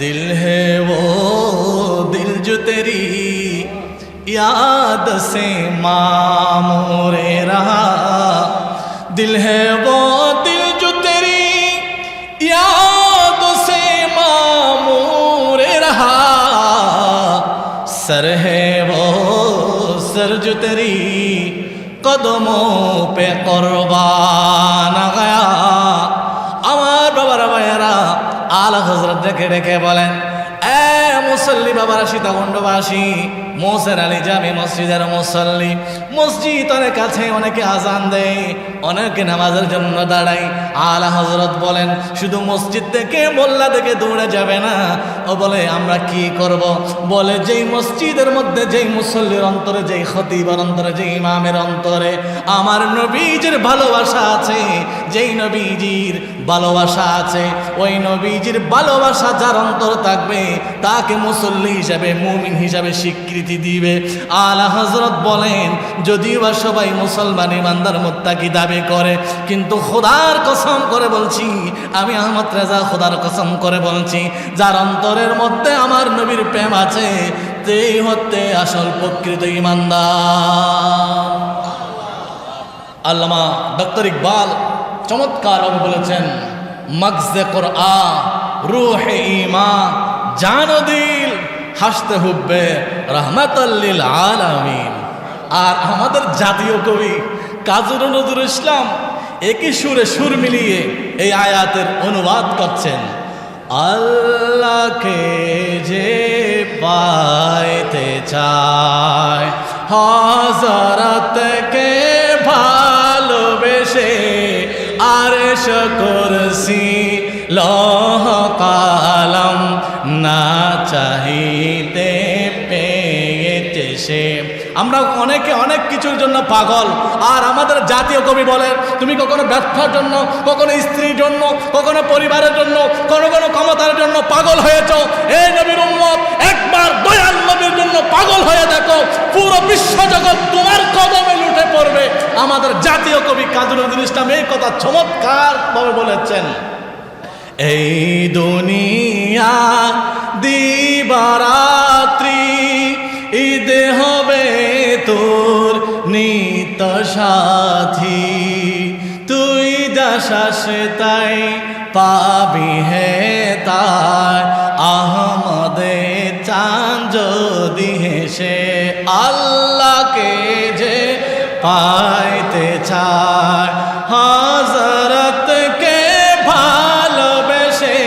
दिल है वो दिल जो तेरी याद से मामूरे रहा। दिल है वो दिल जो तेरी याद से मामूरे रहा। सर है वो सर जो तेरी कदमों पे कुर्बान गया। আমার বাবারা ভাইয়েরা আলা হযরত ডেকে ডেকে বলেন, এ মুসল্লি বাবারা, সীতাকুণ্ডবাসী, মোহসেন আলী জামি মসজিদের মুসল্লি, মসজিদ অনেক কাছে, অনেকে আজান দেয়, অনেকে নামাজের জন্য দাঁড়ায়। আলা হযরত বলেন, শুধু মসজিদ থেকে মোল্লা থেকে দৌড়ে যাবে না। ও বলে আমরা কি করব? বলে যেই মসজিদের মধ্যে যেই মুসল্লির অন্তরে, যেই খতিবের অন্তরে, যেই ইমামের অন্তরে আমার নবীজির ভালোবাসা আছে, যেই নবীজির ভালোবাসা আছে, ওই নবীজির ভালোবাসা যার অন্তর থাকবে তাকে মুসল্লি হিসাবে, মুমিন হিসাবে স্বীকৃতি দিবে। আলা হযরত বলেন, যদিও বা সবাই মুসলমান ইমানদার মুত্তাকি দাবি করে, কিন্তু খোদার কসম করে বলছি, আমি আহমদ রেজা খোদার কসম করে বলছি, যার অন্তরের মধ্যে আমার নবীর প্রেম আছে, সেই হতে আসল প্রকৃত ইমানদার। আল্লামা ডক্টর ইকবাল চমৎকারভাবে বলেছেন, মগজে কুরআন রূহে ঈমান জানো দিল হাসতে হুব্বে রহমাতাল লিল আলামিন। আর আমাদের জাতীয় কবি কাজী নজরুল ইসলাম একই সুরে সুর মিলিয়ে এই আয়াতের অনুবাদ করছেন। আল্লাহকে যে পাইতে চায়, হযরতকে ভালোবেসে আরশ কুরসি লৌহ কলম না চাহিতে পেয়েছে সে। আমরা অনেকে অনেক কিছুর জন্য পাগল, আর আমাদের জাতীয় কবি বলেন, তুমি কখনো ব্যবসার জন্য, কখনো স্ত্রীর জন্য, কখনো পরিবারের জন্য, কখনো ক্ষমতার জন্য পাগল হয়েছ। এই নবীর উম্মত, একবার দয়াল নবীর জন্য পাগল হয়ে দেখো, পুরো বিশ্বজগৎ তোমার কদমে লুটে পড়বে। আমাদের জাতীয় কবি কাজী নজরুল ইসলাম এই কথা চমৎকার ভাবে বলেছেন। এই দুনিয়া দিবারাত্রি ঈদ হবে তোর নিত সাথী, তুই যাস তাই পাবি হে তাই আহমদে চাঁদ যদি হেসে। আল্লাহকে যে পাইতে চায়, হযরতকে ভালোবেসে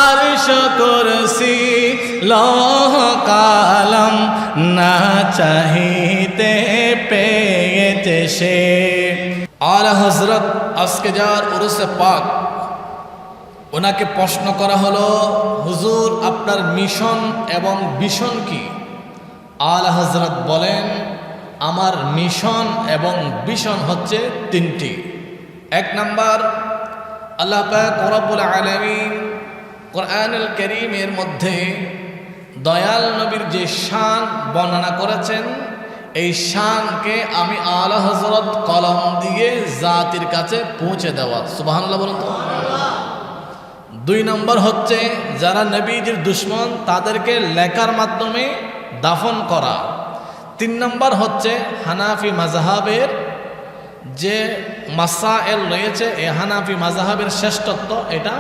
আরশ কুরসি লৌহ কলম না চাহিতে পেয়েছে সে। আলা হযরত আজকে যার উরুসে পাক, ওনাকে প্রশ্ন করা হলো, হুজুর আপনার মিশন এবং ভিশন কি? আলা হযরত বলেন, আমার মিশন এবং ভিশন হচ্ছে তিনটি। এক নাম্বার, আল্লাহ পাক রব্বুল আলামিন কোরআনুল কারীমের মধ্যে দয়াল নবীর যে শান বর্ণনা করেছেন, এই শানকে আমি আলা হযরত কলম দিয়ে জাতির কাছে পৌঁছে দেওয়া। সুবহানাল্লাহ বলুন তো। দুই নম্বর হচ্ছে, যারা নবীজির দুশমন তাদেরকে লেখার মাধ্যমে দাফন করা। তিন নম্বর হচ্ছে, হানাফি মাযহাবের যে মাসায়েল রয়েছে, এই হানাফি মাযহাবের শ্রেষ্ঠত্ব এটা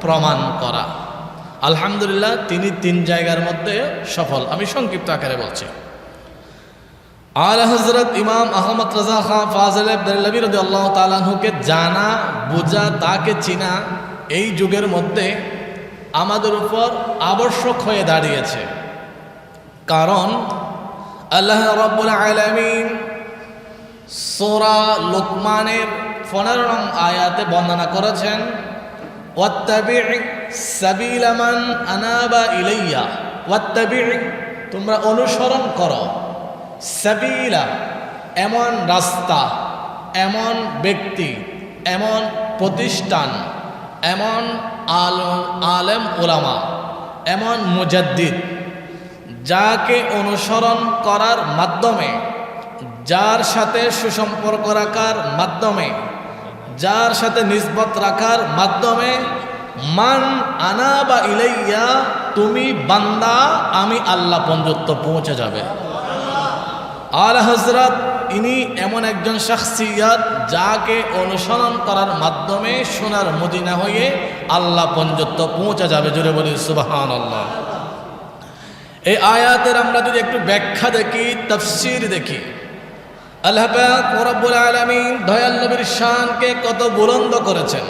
প্রমাণ করা। আলহামদুলিল্লাহ তিনি তিন জায়গার মধ্যে সফল। আমি সংক্ষিপ্ত আকারে বলছি। আলা হযরত ইমাম আহমদ রাজা খান ফাজিল দেহলভী রাদিয়াল্লাহু তাআলা আনহুকে জানা, বোঝা, তাকে চিনা এই যুগের মধ্যে আমাদের উপর আবশ্যক হয়ে দাঁড়িয়েছে। কারণ আল্লাহ রাব্বুল আলামিন সূরা লুকমানের 15 নং আয়াতে বর্ণনা করেছেন, ওয়াত্তাবি' সাবিলা মান আনাবা ইলাইয়া। ওয়াত্তাবি', তোমরা অনুসরণ করো, সাবিলা এমন রাস্তা, এমন ব্যক্তি, এমন প্রতিষ্ঠান, এমন আলেম ওলামা, এমন মুজাদ্দিদ, যাকে অনুসরণ করার মাধ্যমে, যার সাথে সুসম্পর্ক রাখার মাধ্যমে, যার সাথে নিসবত রাখার মাধ্যমে মান আনাবা ইলাইয়া, তুমি বান্দা আমি আল্লাহ পর্যন্ত পৌঁছে যাবে। আলা হযরত ইনি এমন একজন শখসিয়ত যাকে অনুসরণ করার মাধ্যমে সোনার মদিনা হয়ে আল্লাহ পর্যন্ত পৌঁছে যাবে। জোরে বলি সুবহানাল্লাহ। এই আয়াতের আমরা যদি একটু ব্যাখ্যা দেখি, তাফসীর দেখি, আল্লাহ পাক রব্বুল আলামিন দয়াল নবীর শানকে কত বুলন্দ করেছেন।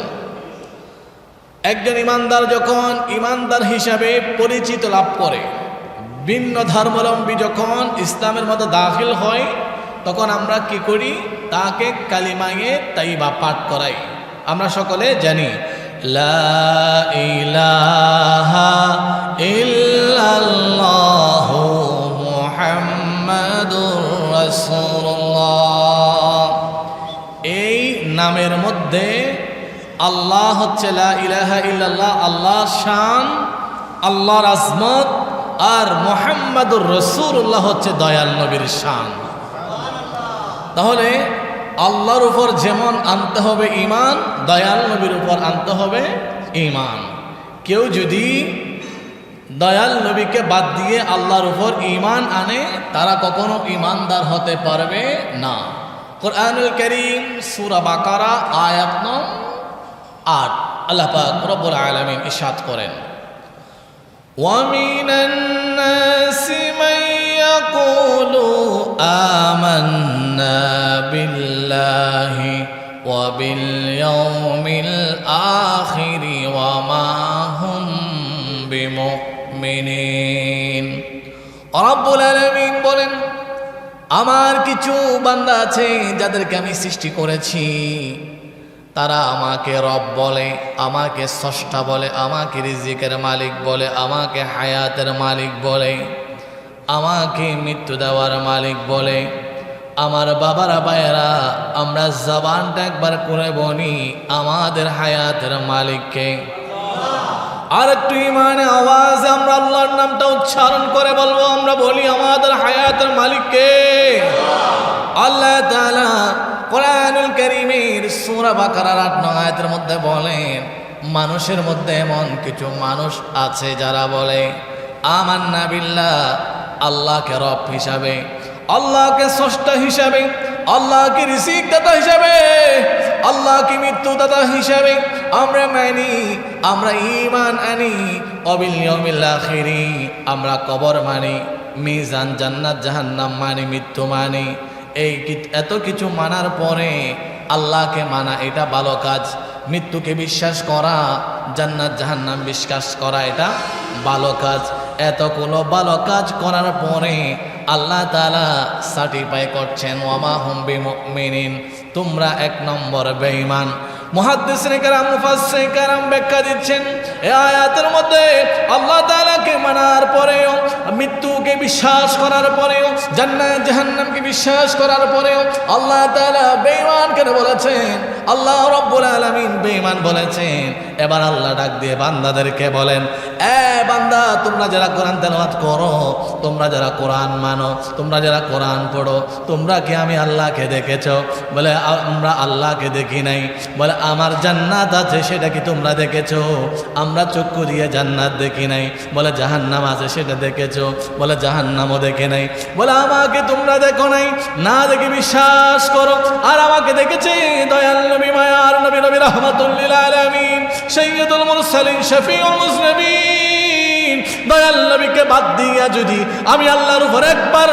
একজন ইমানদার যখন ইমানদার হিসাবে পরিচিত লাভ করে, ভিন্ন ধর্মাবলম্বী যখন ইসলামের মধ্যে দাখিল হয়, তখন আমরা কি করি? তাকে কালিমায়ে তাইবা পাঠ করাই। আমরা সকলে জানি লা ইলাহা ইল্লাল্লাহু মুহাম্মাদুর রাসূলুল্লাহ। এই নামের মধ্যে আল্লাহ হচ্ছে লা ইলাহা ইল্লাল্লাহ, আল্লাহর শান, আল্লাহর আজমত, আর মুহাম্মাদুর রাসূলুল্লাহ হচ্ছে দয়াল নবীর শান। তাহলে আল্লাহর উপর যেমন আনতে হবে ঈমান, দয়াল নবীর উপর আনতে হবে ঈমান। কেউ যদি দয়াল নবীকে বাদ দিয়ে আল্লাহর উপর ঈমান আনে, তারা কখনো ঈমানদার হতে পারবে না। কুরআনুল কারীম সূরা বাকারা আয়াত নং ৮ আল্লাহ পাক রব্বুল আলামিন ইরশাদ করেন, وَمِنَ النَّاسِ مَن يَقُولُ آمَنَّا بِاللَّهِ وَبِالْيَوْمِ الْآخِرِ وَمَا هُمْ بِمُؤْمِنِينَ। রব্বুল আলামিন বলেন, আমার কিছু বান্দা আছে যাদেরকে আমি সৃষ্টি করেছি, তারা আমাকে রব বলে, আমাকে স্রষ্টা বলে, আমাকে রিজিকের মালিক বলে, আমাকে হায়াতের মালিক বলে, আমাকে মৃত্যু দেওয়ার মালিক বলে। আমার বাবারা ভাইয়েরা, আমরা জবানটা একবার করে বলি আমাদের হায়াতের মালিককে। আর একটু ইমানে আওয়াজে আমরা আল্লাহর নামটা উচ্চারণ করে বলবো, আমরা বলি আমাদের হায়াতের মালিককে। আল্লাহ তাআলা কুরআনুল কারীমের সূরা বাকারার ৮ নং আয়াতের মধ্যে বলেন, মানুষের মধ্যে এমন কিছু মানুষ আছে যারা বলে আমান্না বিল্লাহ, আল্লাহকে রব হিসাবে, আল্লাহকে স্রষ্টা হিসাবে, আল্লাহকে রিজিক দাতা হিসাবে, আল্লাহকে মৃত্যু দাতা হিসাবে আমরা মানি, আমরা ঈমান আনি। ওয়াবিল ইয়াউমিল আখিরি, আমরা কবর মানি, মিজান, জান্নাত, জাহান্নাম মানি, মৃত্যু মানি। এই এত কিছু মানার পরে আল্লাহকে মানা এটা ভালো কাজ, মৃত্যুকে বিশ্বাস করা, জান্নাত জাহান্নাম বিশ্বাস করা এটা ভালো কাজ। এতগুলো ভালো কাজ করার পরে আল্লাহ তাআলা সার্টিফাই করছেন ওয়ামা হুম বিমুমিনিন, তোমরা ১ নম্বর বেঈমান। মুহাদ্দিসিনে কেরাম, মুফাসসিরিনে কেরাম ব্যাখ্যা দিচ্ছেন এই আয়াতের মধ্যে আল্লাহ তাআলাকে মানার পরেও, মৃত্যুকে বিশ্বাস করার পরেও, জান্নাত জাহান্নামকে বিশ্বাস করার পরেও আল্লাহ তাআলা বেঈমান কেন বলেছেন? আল্লাহ রাব্বুল আলামিন বেঈমান বলেছেন। এবার আল্লাহ ডাক দিয়ে বান্দাদেরকে বলেন, এ বান্দা, তোমরা যারা কোরআন তেলাওয়াত করো, তোমরা যারা কোরআন মানো, তোমরা যারা কোরআন পড়ো, তোমরা কি আমি আল্লাহকে দেখেছো? বলে আমরা আল্লাহকে দেখি নাই। বলে আমার জান্নাত আছে, সেটা কি তোমরা দেখেছো? আমরা চক্ষু দিয়ে জান্নাত দেখি নাই। বলে জাহান্নাম আছে, সেটা দেখেছো? বলে জাহান্নামও দেখে নাই। বলে আমাকে তোমরা দেখো নাই, না দেখে বিশ্বাস করো। আর আমাকে দেখেছে দয়াল নবী, মায়ার নবী, নবী রাহমাতুল লিল আলামিন, সাইয়্যিদুল মুরসালিন, শফিউল মুজনিবিন। দয়াল নবীকে বাদ দিয়া যদি আমি আল্লাহর উপর একবার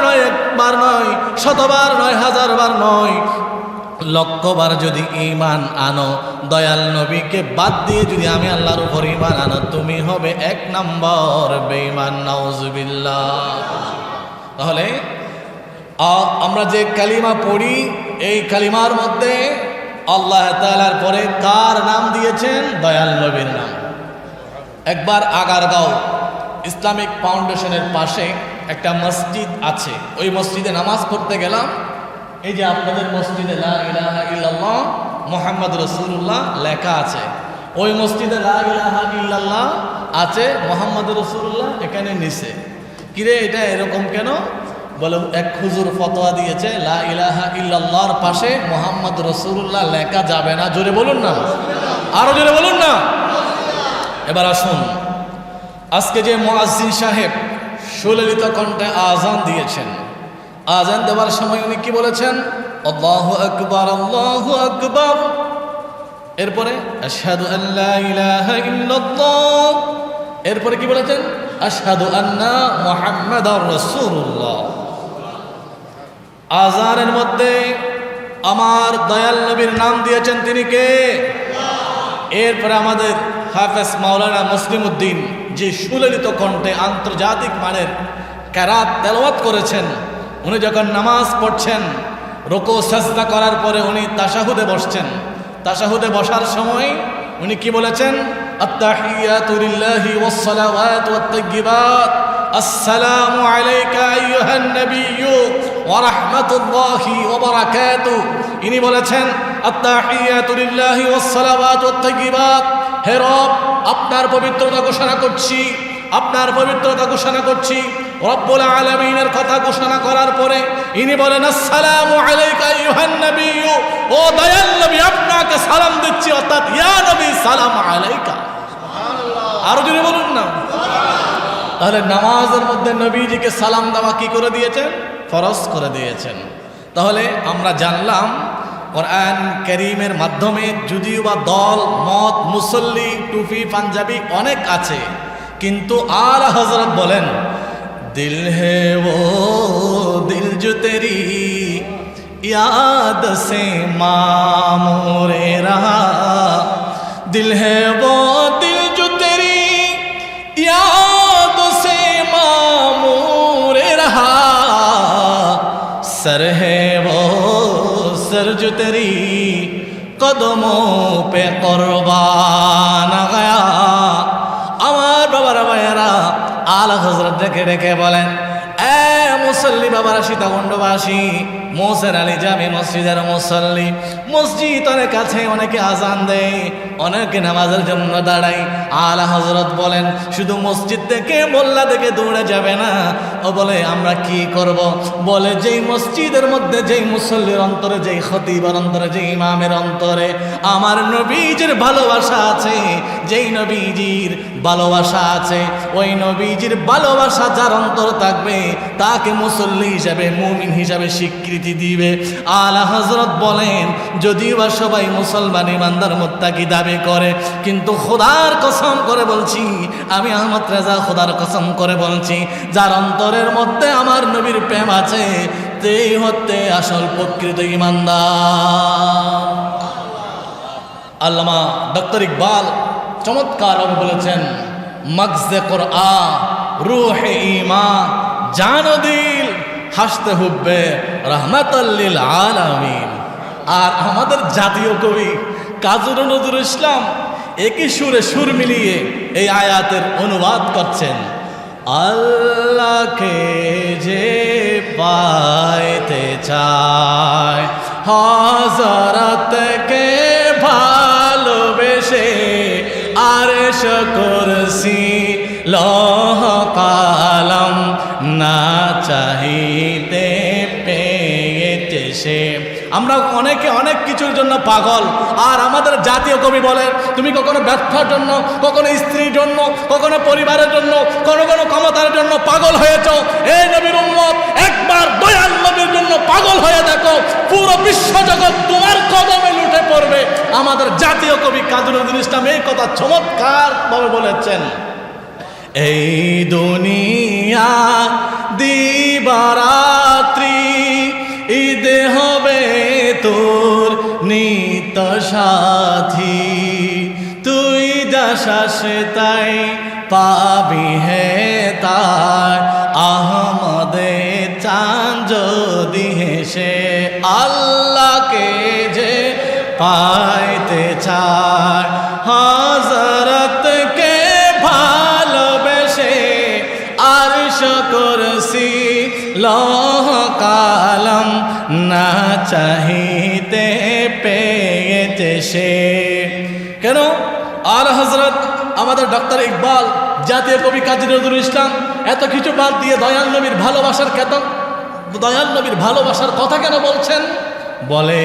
নয়, শতবার নয়, হাজারবার নয়, লক্ষবার যদি ঈমান আনো, দয়াল নবীকে বাদ দিয়ে যদি আমি আল্লাহর উপর ঈমান আনো, তুমি হবে ১ নম্বর বেঈমান। নাউজুবিল্লাহ। তাহলে আমরা যে কালিমা পড়ি, এই কালিমার মধ্যে আল্লাহ তাআলার পরে কার নাম দিয়েছেন? দয়াল নবীর নাম। একবার আগারগাঁও ইসলামিক ফাউন্ডেশনের পাশে একটা মসজিদ আছে, ওই মসজিদে নামাজ পড়তে গেলাম। এই যে আপনাদের মসজিদে লা ইলাহা ইল্লাল্লাহ মুহাম্মদ রাসূলুল্লাহ লেখা আছে, ওই মসজিদে লা ইলাহা ইল্লাল্লাহ আছে, মুহাম্মদ রাসূলুল্লাহ এখানে নিচে। কিরে এটা এরকম কেন? বলে এক হুজুর ফতোয়া দিয়েছে লা ইলাহা ইল্লাল্লাহর পাশে মুহাম্মদ রাসূলুল্লাহ লেখা যাবে না। জোরে বলুন না, আরো জোরে বলুন না। এবার আসুন, আজকে যে মুয়াজ্জিন সাহেব সুললিত কণ্ঠে আজান দিয়েছেন, আজান দেওয়ার সময় উনি কি বলেছেন? আল্লাহু আকবার, আল্লাহু আকবার। এরপরে আশহাদু আল্লা ইলাহা ইল্লাল্লাহ। এরপরে কি বলেছেন? আশহাদু আন্না মুহাম্মাদার রাসূলুল্লাহ। আজানের মধ্যে আমার দয়াল নবীর নাম দিয়েছেন, তিনি কে? এরপরে আমাদের হাফেজ মাওলানা মুসলিম উদ্দিন যে সুললিত কণ্ঠে আন্তর্জাতিক মানের কেরাত তেলাওয়াত করেছেন, উনি যখন নামাজ পড়ছেন, রুকু সাজদা করার পরে উনি তাশাহুদে বসছেন। তাশাহুদে বসার সময় উনি কি বলেছেন? আত্তাহিয়াতু লিল্লাহি ওয়াস সালাওয়াতু ওয়াত তাইয়্যিবাত, আসসালামু আলাইকা আইয়ুহান নাবিয়্যু ওয়া রাহমাতুল্লাহি ওয়া বারাকাতুহু। ইনি বলেছেন আত্তাহিয়াতু লিল্লাহি ওয়াস সালাওয়াতু ওয়াত তাইয়্যিবাত, হে রব আপনার পবিত্রতা ঘোষণা করছি, আপনার পবিত্রতা ঘোষণা করছি। রব্বুল আলামিনের কথা ঘোষণা করার পরে ইনি বলেন আসসালামু আলাইকা আইয়ুহান নাবিয়্যু, ও দয়াল নবী আপনাকে সালাম দিচ্ছি, অর্থাৎ ইয়া নবী সালাম আলাইকা। আরো জোরে বলুন না। তাহলে নামাজের মধ্যে নবীজিকে সালাম দেওয়া কি করে দিয়েছেন? ফরজ করে দিয়েছেন। তাহলে আমরা জানলাম কোরআন কারীমের মাধ্যমে যদিও বা দল মত মুসল্লি টুপি পাঞ্জাবি অনেক আছে, কিন্তু আলা হযরত বলেন দিল হে ও দিল জো তেরি याद से मामूरे रहा, दिल है वो दिल जो तेरी याद से मामूरे रहा, सर है वो सर जो तेरी कदमों पे कुर्बान गया। আমার বাবারা ভাইয়েরা, আলা হযরত ডেকে ডেকে বলেন, এ মুসল্লি বাবারা, সীতাকুণ্ডবাসী, মোহসেন আলী জামে মসজিদের মুসল্লি, মসজিদ অনেক কাছে, অনেকে আজান দেয়, অনেকে নামাজের জন্য দাঁড়ায়। আলা হযরত বলেন শুধু মসজিদ থেকে মোল্লা থেকে দৌড়ে যাবে না। ও বলে আমরা কি করব? বলে যেই মসজিদের মধ্যে যেই মুসল্লির অন্তরে, যেই খতিবের অন্তরে, যেই ইমামের অন্তরে আমার নবীজির ভালোবাসা আছে, যেই নবীজির ভালোবাসা আছে, ওই নবীজির ভালোবাসা যার অন্তর থাকবে তাকে মুসল্লি হিসাবে, মুমিন হিসাবে স্বীকৃতি দিবে। আলা হযরত বলেন যদিও বা সবাই মুসলমান ইমানদার মুত্তাকি দাবি করে, কিন্তু খোদার কসম করে বলছি, আমি আহমদ রেজা খোদার কসম করে বলছি, যার অন্তরের মধ্যে আমার নবীর প্রেম আছে সেই হতে আসল প্রকৃত ইমানদার। আল্লামা ডক্টর ইকবাল চমৎকার বলেছেন, মগজে কোরআন রূহে ঈমান জানো দিল হাসতে হুব্বে রহমাতাল লিল আলামিন। আর আমাদের জাতীয় কবি কাজী নজরুল ইসলাম একই সুরে সুর মিলিয়ে এই আয়াতের অনুবাদ করছেন। আল্লাহকে যে পাইতে চায় হযরতকে ভালোবেসে, আরশ কুরসি লৌহ কলম না চাহিতে পেয়েছে সে। আমরা অনেকে অনেক কিছুর জন্য পাগল, আর আমাদের জাতীয় কবি বলে তুমি কখনো ব্যর্থর জন্য, কখনো স্ত্রীর জন্য, কখনো পরিবারের জন্য, কোনো ক্ষমতার জন্য পাগল হয়েছ। এই নবীর উম্মত একবার দয়াল নবীর জন্য পাগল হয়ে দেখো, পুরো বিশ্ব জগৎ তোমার কদমে লুটে পড়বে। আমাদের জাতীয় কবি কাজী নজরুল ইসলাম এই কথা চমৎকার ভাবে বলেছেন। এই দুনিয়া দিবারাত্রি ঈদ হবে তোর নিত সাথী, তুই যা শাসে তাই পাবি হে তাই, আহমদে চাঁদ যদি হেসে আল্লাহকে যে পাইতে চায় হযরতকে ভালোবেসে, আরশ কুরসি লৌহ কলম না চাহিতে পেয়েছে সে। কেন? আলা হযরত আমাদের ডক্টর ইকবাল, জাতীয় কবি কাজী নজরুল ইসলাম এত কিছু বাদ দিয়ে দয়াল নবীর ভালোবাসার কথা কেন বলছেন? বলে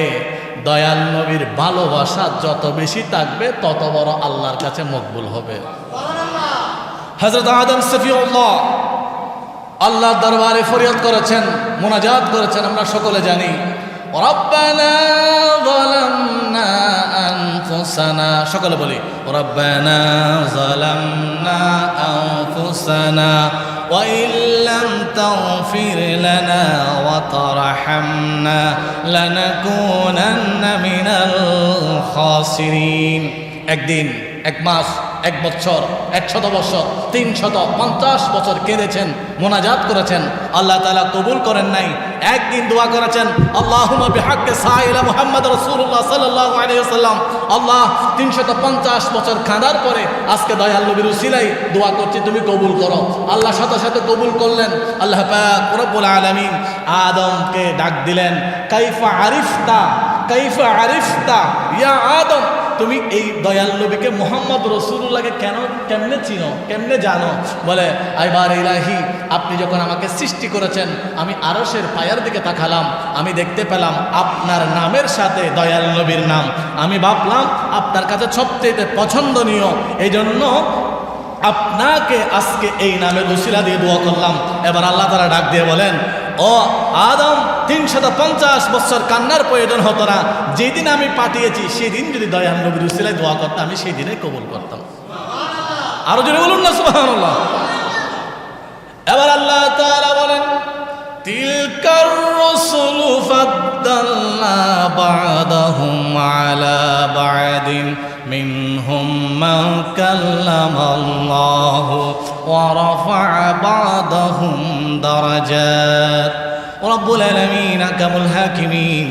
দয়াল নবীর ভালোবাসা যত বেশি থাকবে তত বড় আল্লাহর কাছে মকবুল হবে। হযরত আদম সফিউল্লাহ আল্লাহর দরবারে ফরিয়াদ করেছেন, মুনাজাত করেছেন, আমরা সকলে জানি। রব্বানা যালামনা আনফুসানা, সকলে বলি রব্বানা যালামনা আনফুসানা ওয়া ইল্লাম তাগফির লানা ওয়া তারহামনা লানাকুনান্না মিনাল খাসিরিন। একদিন, এক মাস, এক বছর, 100 বছর, 350 বছর কেঁদেছেন, মোনাজাত করেছেন, আল্লাহ তাআলা কবুল করেন নাই। একদিন দোয়া করেছেন, আল্লাহুম্মা বিহাক্কি সাইয়্যিদিনা মুহাম্মদ রাসূলুল্লাহ সাল্লাল্লাহু আলাইহি ওয়াসাল্লাম। আল্লাহ 350 বছর কাঁদার পরে আজকে দয়াল নবীর উসিলায় দোয়া করছি, তুমি কবুল করো। আল্লাহ সাথে সাথে কবুল করলেন। আল্লাহ পাক রব্বুল আলামিন আদমকে ডাক দিলেন, কাইফা আরিফতা, কাইফা আরিফতা ইয়া আদম, তুমি এই দয়াল নবীকে মুহাম্মদ রাসূলুল্লাহকে কেমনে চিনো, কেমনে জানো? বলে, আইবার ইলাহি, আপনি যখন আমাকে সৃষ্টি করেছেন আমি আরশের পায়ার দিকে তাকালাম, আমি দেখতে পেলাম আপনার নামের সাথে দয়াল নবীর নাম, আমি ভাবলাম আপনার কাছে সবচেয়ে পছন্দনীয়, এই জন্য আপনাকে আজকে এই নামের উসিলা দিয়ে দোয়া করলাম। এবার আল্লাহ তাআলা ডাক দিয়ে বলেন, ও আদম, 350 বছর কান্নার প্রয়োজন হতো না, যেদিন আমি পাঠিয়েছি সেদিন যদি দয়াল নবীর উসিলায় দোয়া করতাম আমি সেই দিনে কবুল করতাম। আরো জোরে বলুন না সুবহানাল্লাহ। এবার আল্লাহ তাআলা বলেন, তিলকার রাসূলু ফাদ্দালনা বা'দাহুম আলা বা'দিন মিনহুম মান কাল্লামাল্লাহু ওয়া রাফা'a বা'দাহুম দারাজাত। রব্বুল আলামিন আহকামুল হাকিমিন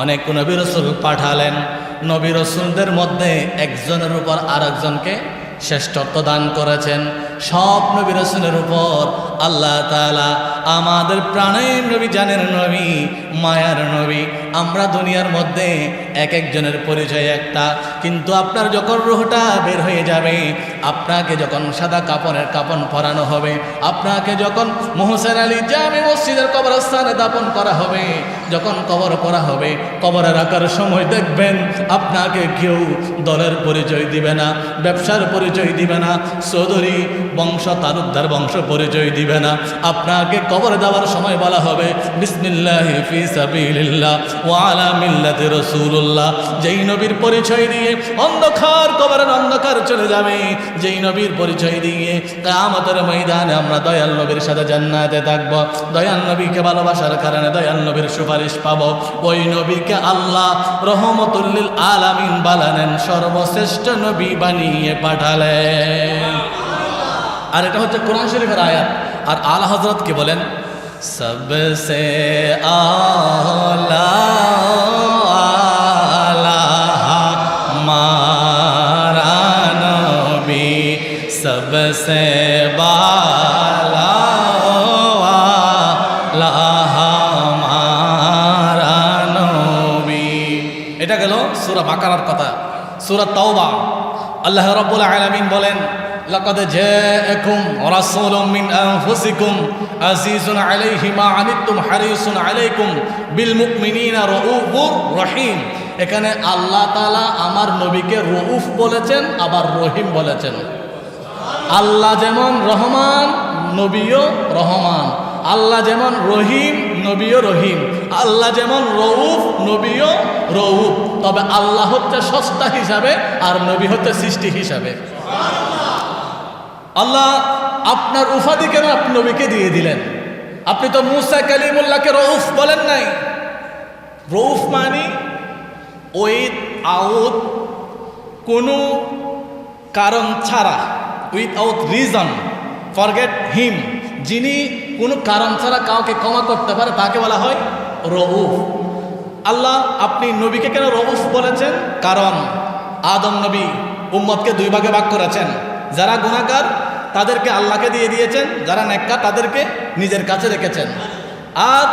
অনেক নবী রাসূল পাঠালেন, নবী রাসূলদের মধ্যে একজনের উপর আরেকজনকে শ্রেষ্ঠত্ব দান করেছেন। সব নবী রাসূলের উপর আল্লাহ তাআলা আমাদের প্রাণের নবী, জানের নবী, মায়ার নবী, আমরা দুনিয়ার মধ্যে এক একজনের পরিচয় একটা, কিন্তু আপনার যখন রূহটা বের হয়ে যাবে, আপনাকে যখন সাদা কাপড়ের কাফন পরানো হবে, আপনাকে যখন মোহসেন আলী জামে মসজিদের কবরস্থানে দাফন করা হবে, যখন কবর করা হবে, কবরে রাখার সময় দেখবেন আপনাকে কেউ দলের পরিচয় দিবে না, ব্যবসার পরিচয় দিবে না, চৌধুরী বংশ তালুকদার বংশ পরিচয় দিবে না। আপনাকে কবরে দেওয়ার সময় বলা হবে বিসমিল্লাহি ফি সাবিলিল্লাহ ওয়া আলা মিল্লাতি রাসূলুল্লাহ। যেই নবীর পরিচয় দিয়ে অন্ধকার কবরের অন্ধকার চলে যাবে, যেই নবীর পরিচয় দিয়ে কিয়ামতের ময়দানে আমরা দয়াল নবীর সাথে জান্নাতে থাকব, দয়াল নবীকে ভালোবাসার কারণে দয়াল নবীর সুপারিশ পাব, ওই নবীকে আল্লাহ রহমতুল লিল আলামিন বানালেন, সর্বশ্রেষ্ঠ নবী বানিয়ে পাঠালেন। আর এটা হচ্ছে কোরআন শরীফের আয়াত। আর আলা হযরত কি বলেন, সবসে আলা আলা হামারা নবী, সবসে বালা আলা হামারা নবী। এটা গেল সূরা বাকারার কথা। সূরা তাওবা আল্লাহ রাব্বুল আলামিন বলেন, লাকাদ জাআকুম রাসূলুম মিন আনফুসিকুম আজিজুন আলাইহি মা আনিতুম হারিসুন আলাইকুম বিল মুমিনিনা রাউফুর রহিম। এখানে আল্লাহ তাআলা আমার নবীকে রউফ বলেছেন, আবার রহিম বলেছেন। আল্লাহ যেমন রহমান, নবীও রহমান। আল্লাহ যেমন রহিম, নবীও রহিম। আল্লাহ যেমন রউফ, নবীও রউফ। তবে আল্লাহ হচ্ছে সস্তা হিসাবে আর নবী হচ্ছে সৃষ্টি হিসাবে। আল্লাহ আপনার উপাধি কেন আপনি নবীকে দিয়ে দিলেন? আপনি তো মুসা কালিমুল্লাহকে রউফ বলেন নাই। রউফ মানে উইথ আউট কোনো কারণ ছাড়া, উইথআউট রিজন, ফরগেট হিম, যিনি কোনো কারণ ছাড়া কাউকে ক্ষমা করতে পারে তাকে বলা হয় রউফ। আল্লাহ আপনি নবীকে কেন রউফ বলেছেন? কারণ আদম নবী উম্মতকে 2 ভাগে ভাগ করেছেন। যারা গুনাহগার তাদেরকে আল্লাহকে দিয়ে দিয়েছেন, যারা নেককার তাদেরকে নিজের কাছে রেখেছেন। আর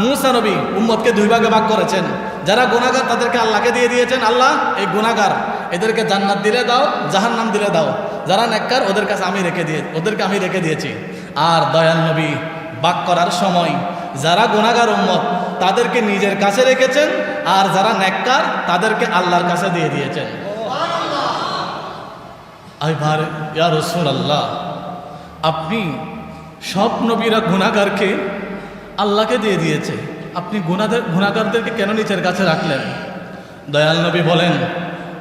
মুসা নবী উম্মতকে 2 ভাগে ভাগ করেছেন। যারা গুনাহগার তাদেরকে আল্লাহকে দিয়ে দিয়েছেন, আল্লাহ এই গুনাহগার এদেরকে জান্নাত দিলে দাও, জাহান্নাম দিলে দাও। যারা নেককার ওদের কাছে ওদেরকে আমি রেখে দিয়েছি। আর দয়াল নবী ভাগ করার সময় যারা গুনাহগার উম্মত তাদেরকে নিজের কাছে রেখেছেন, আর যারা নেককার তাদেরকে আল্লাহর কাছে দিয়ে দিয়েছেন। আইবার ইয়া রাসূলুল্লাহ, আপনি সব নবীরা গুনাহগারকে আল্লাহকে দিয়ে দিয়েছে, আপনি গুনাহগারদেরকে কেন নিচের কাছে রাখলেন? দয়াল নবী বলেন,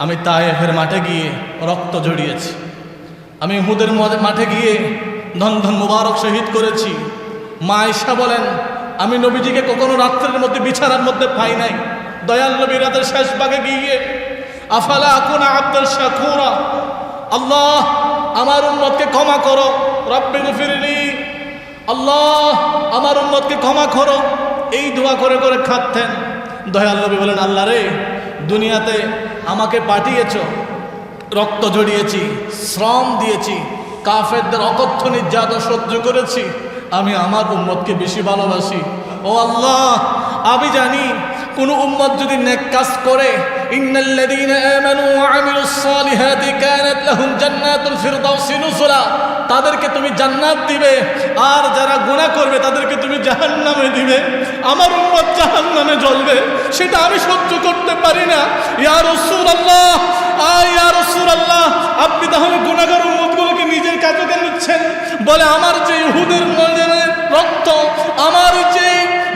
আমি তায়েফের মাঠে গিয়ে রক্ত ঝরিয়েছি, আমি উহুদের মাঠে গিয়ে ধন ধন মুবারক শহীদ করেছি। মা আয়েশা বলেন, আমি নবীজিকে কখনো রাত্রের মধ্যে বিছানার মধ্যে পাই নাই। দয়াল নবী রাতের শেষ ভাগে গিয়ে আফালা আকুনা আব্দুল শাকুরা, আল্লাহ আমার উম্মতকে ক্ষমা করো, রব্বি গফিরলি, আল্লাহ আমার উম্মতকে ক্ষমা করো, এই দোয়া করে করে খাচ্ছেন। দয়াল নবী বলেন, আল্লাহ রে, দুনিয়াতে আমাকে পাঠিয়েছ, রক্ত ঝরিয়েছি, শ্রম দিয়েছি, কাফেরদের অকথ্য নির্যাতন সহ্য করেছি, আমি আমার উম্মতকে বেশি ভালোবাসি। ও আল্লাহ, আমি জানি কোন উম্মত যদি নেক কাজ করে, ইন্নাল্লাযীনা আমানু ওয়া আমিলুস সালিহাতি কানাত লাহুম জান্নাতুল ফিরদাউসি নুজুলা, তাদেরকে তুমি জান্নাত দিবে, আর যারা গুনাহ করবে তাদেরকে তুমি জাহান্নামে দিবে। আমার উম্মত জাহান্নামে জ্বলবে, সেটা আমি সহ্য করতে পারি না। ইয়া রাসূলুল্লাহ, ইয়া রাসূলুল্লাহ, আপনি তাহলে গুনাহগার উম্মতগুলোকে নিজের কাছে কেন নিচ্ছেন? বলে, আমার যে উহুদের ময়দানের রক্ত, আমার যে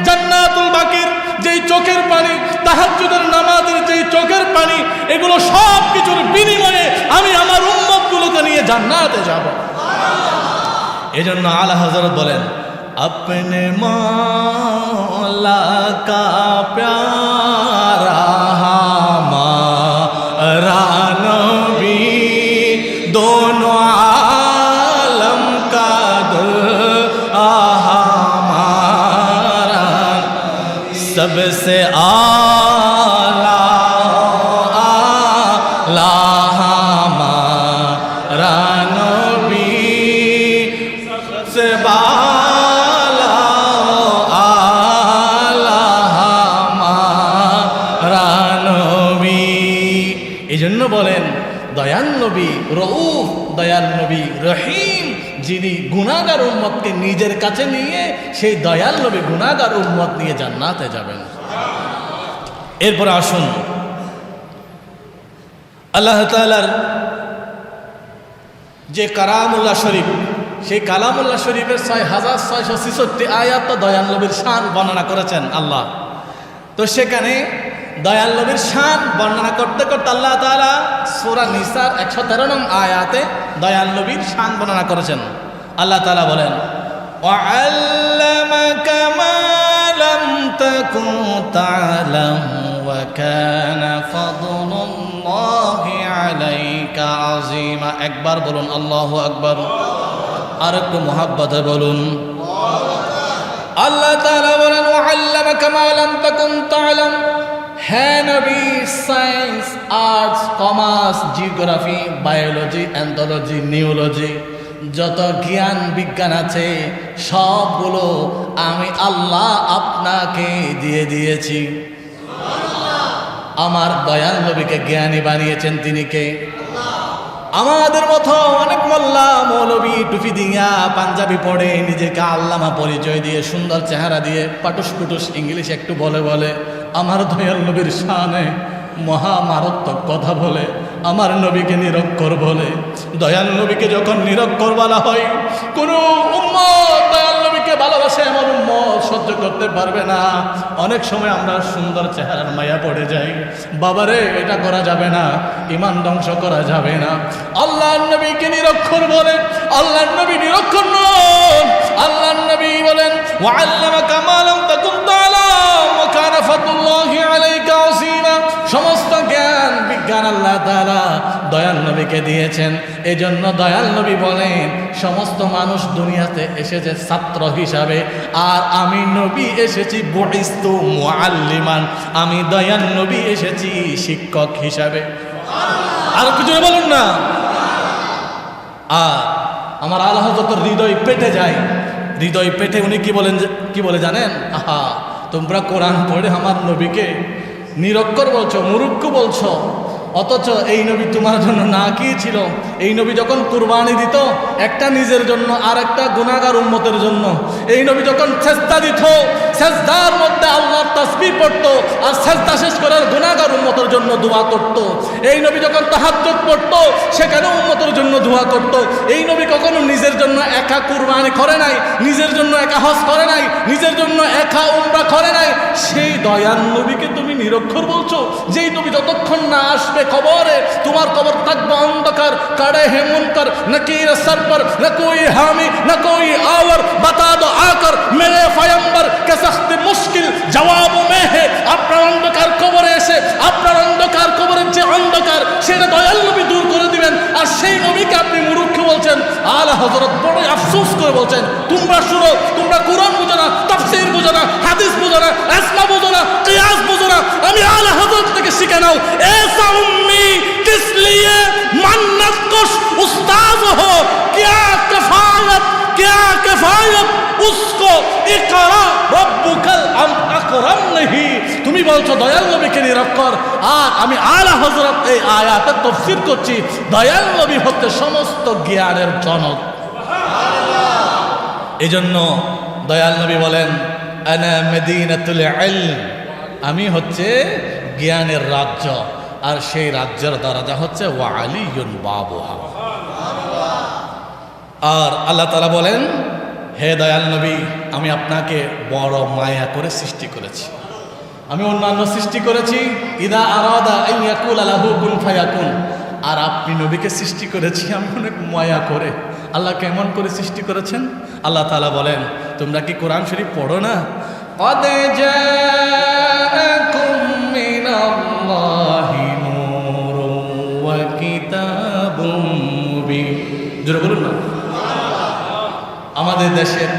জান্নাতুল বাকির যেই চোখের পানি, তাহাজ্জুদের নামাজের যেই চোখের পানি, এগুলো সব কিছুর বিনিময়ে আমি আমার উম্মতগুলোকে নিয়ে জান্নাতে যাব। এজন্য আলা হযরত বলেন, अपने मौला का प्यारा हमारा नबी, दोनों आलम का दुआ हमारा, सबसे आला आला हमारा नबी, सबसे बाला आला हमारा नबी। এই জন্য বলেন, দয়াল নবী রউফ, দয়াল নবী রহিম, যিনি গুনাহগার উম্মতকে নিজের কাছে নিয়ে সেই দয়াল নবী গুনাহগার উম্মত নিয়ে জান্নাতে যাবেন। এরপর আসুন আল্লাহ তাআলার যে কালামুল্লাহ শরীফ, সেই কালামুল্লাহ শরীফের 6666 আয়াত তো দয়াল নবীর শান বর্ণনা করেছেন আল্লাহ। তো সেখানে দয়াল নবীর শান বর্ণনা করতে করতে আল্লাহ তাআলা সূরা নিসার 113 নং আয়াতে দয়াল নবীর শান বর্ণনা করেছেন। আল্লাহ তাআলা বলেন, ওয়াআল্লামাকা মা লাম তাকুন তা'লাম ওয়া কানা ফাদলুল্লাহি আলাইকা আযীমা। একবার বলুন আল্লাহু আকবার, আর একটু মুহাব্বতে বলুন। আল্লাহ তাআলা বলেন, ওয়াআল্লামাকা মা লাম তাকুন তা'লাম, হে নবী, science, arts, commerce, geography, biology, anthology, neology, যত জ্ঞান বিজ্ঞান আছে সবগুলো আমি আল্লাহ আপনাকে দিয়ে দিয়েছি। আমার দয়াল নবীকে জ্ঞানী বানিয়েছেন তিনি কে? আমাদের মতো অনেক মোল্লা মৌলবী টুপি দিয়া পাঞ্জাবি পড়ে নিজেকে আল্লামা পরিচয় দিয়ে সুন্দর চেহারা দিয়ে পাটুস পুটুস ইংলিশ একটু বলে বলে আমার দয়াল নবীর শানে মহামারাত্মক কথা বলে, আমার নবীকে নিরক্ষর বলে। দয়াল নবীকে যখন নিরক্ষর বলা হয়, কোন উম্মত দয়াল নবীকে ভালোবাসে এমন উম্মত সহ্য করতে পারবে না। অনেক সময় আমরা সুন্দর চেহারার মায়া পড়ে যাই, বাবারে এটা করা যাবে না, ঈমান ধ্বংস করা যাবে না। আল্লাহর নবীকে নিরক্ষর বলে, আল্লাহর নবী নিরক্ষর নন। আল্লাহর নবী বলেন, ওয়াআল্লামাকা মা লাম তাকুন তা'লাম ওয়া কানা ফাদলুল্লাহি আলাইকা আযীমা। সমস্ত জ্ঞান বিজ্ঞান আল্লাহ তাআলা দয়াল নবীকে দিয়েছেন। এজন্য দয়াল নবী বলেন, সমস্ত মানুষ দুনিয়াতে এসেছে ছাত্র হিসাবে, আর আমি নবী এসেছি বুইস্তু মুআল্লিমান, আমি দয়াল নবী এসেছি শিক্ষক হিসাবে। আর কিছু বলুন না। আর আমার আল্লাহ যত হৃদয় পেটে যায়, হৃদয় পেটে উনি কি বলে জানেন? আহা, তোমরা কোরআন পড়ে আমার নবীকে নিরক্ষর বলছো, মুরুক্ষ বলছো, অথচ এই নবী তোমার জন্য না কি ছিল? এই নবী যখন কুরবানি দিত, একটা নিজের জন্য আর একটা গুনাহগার উম্মতের জন্য। এই নবী যখন সেজদা দিত, সেজদার মধ্যে আল্লাহর তাসবিহ পড়তো আর সেজদা শেষ করার গুনাহগার উম্মতের জন্য দোয়া করত। এই নবী যখন তাহাজ্জুদ পড়তো সেখানে উম্মতের জন্য দোয়া করত। এই নবী কখনো নিজের জন্য একা কুরবানি করে নাই, নিজের জন্য একা হজ করে নাই, নিজের জন্য একা উমরা করে নাই। সেই দয়াল নবীকে তুমি নিরক্ষর বলছো? যেই নবী যতক্ষণ না আসবে কবরে, তোমার কবর থাকবে অন্ধকার, কাড়ে হে মুনকার নকির সর पर न कोई हामी न कोई आवर बता दो आकर मेरे पैगंबर के सख्त मुश्किल जवाब में है। আপনার অন্ধকার কবরে এসে আপনার অন্ধকার কবরের যে অন্ধকার সেটা দয়াল নবী দূর করে দিবেন। আর সেই নবীকে আপনি মূর্খ বলছেন। আলা হযরত বড় আফসোস করে বলছেন, তোমরা শুনো, তোমরা কুরআন বুঝো না, তাফসীর বুঝো না, হাদিস বুঝো না, ইসমা বুঝো না, কিয়াস বুঝো না। আমি আলা হযরত থেকে শিখে নাও। ऐसा उम्मी किस लिए मन्नत कुश उस्ताद हो, क्या किफायत उसको इकरा रब्बुकल আকরাম नहीं। তুমি বলছো দয়াল নবীকে নিরক্ষর, আর আমি আলা হযরত এই আয়াতের তাফসীর করছি দয়াল নবী হচ্ছে সমস্ত জ্ঞানের জনক। এজন্য দয়াল নবী বলেন আনা মদিনাতুল ইলম, আমি হচ্ছে জ্ঞানের রাজ্য, আর সেই রাজ্যের দরজা হচ্ছে ওয়া আলিয়ুন বাবুহা। আর আল্লাহ তাআলা বলেন, হে দয়াল নবী, আমি আপনাকে বড় মায়া করে সৃষ্টি করেছি। আমি অন্যান্য সৃষ্টি করেছি ইদা আরাদা আন ইয়াকুলা লাহু কুন ফায়াকুন, আর আপনি নবীকে সৃষ্টি করেছি আমি অনেক মায়া করে। আল্লাহ কেমন করে সৃষ্টি করেছেন? আল্লাহ তাআলা বলেন, তোমরা কি কোরআন শরীফ পড়ো না? قد جاءكم من الله نور وكتاب مبين। জোরে বলুন না। আমাদের দেশের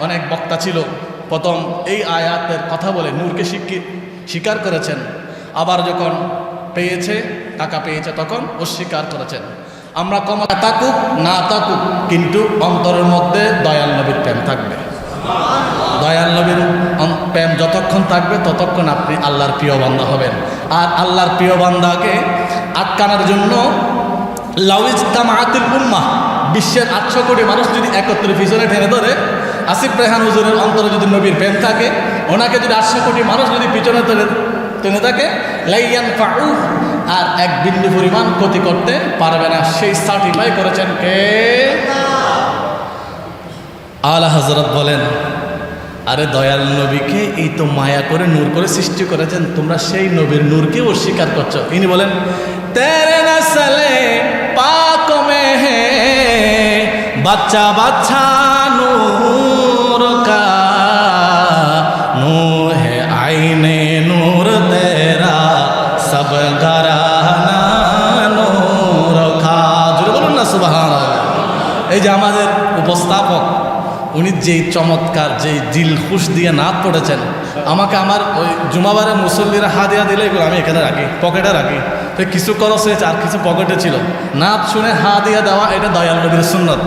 অনেক বক্তা ছিল, প্রথম এই আয়াতের কথা বলে নূরকে স্বীকার করেছেন, আবার যখন পেয়েছে টাকা পেয়েছে তখন অস্বীকার করেছেন। আমরা ক্ষমতা থাকুক না থাকুক, কিন্তু অন্তরের মধ্যে দয়াল নবীর প্রেম থাকবে। দয়াল নবীর প্রেম যতক্ষণ থাকবে ততক্ষণ আপনি আল্লাহর প্রিয় বান্দা হবেন। আর আল্লাহর প্রিয় বান্দাকে আটকানোর জন্য লাউইজতামাআতিল উম্মাহ, বিশ্বের 800 কোটি মানুষ যদি একত্রে পিছনে টেনে ধরে, আসিফ রেহান হুজুরের অন্তরে যদি নবীর প্রেম থাকে, ওনাকে যদি 800 কোটি মানুষ যদি পিছনে টেনে থাকে, লাইয়ান ফাউ, আর এক বিন্দু পরিমাণ ক্ষতি করতে পারবে না। সেই সার্টিফাই করেছেন কে? আলা হযরত বলেন, আরে দয়াল নবীকে এই তো মায়া করে নূর করে সৃষ্টি করেছেন, তোমরা সেই নবীর নূরকে অস্বীকার করছো। ইনি বলেন, তেরে নসলে পাক মে হে বাচ্চা বাচ্চা নূর কা, নূর হে আইনে নূর তেরা সব ঘরানা নূর কা। জোরে বলুন না সুবহানাল্লাহ। এই যে আমাদের উপস্থাপক, উনি যেই চমৎকার, যেই দিল খুশ দিয়ে নাত পড়েছেন, আমাকে আমার ওই জুমাবারে মুসল্লিরা হাদিয়া দিলে এগুলো আমি এখানে রাখি, পকেটে রাখি। তো কিছু খরচ হয়েছে আর কিছু পকেটে ছিল। নাত শুনে হাদিয়া দেওয়া এটা দয়াল নবীর সুন্নত।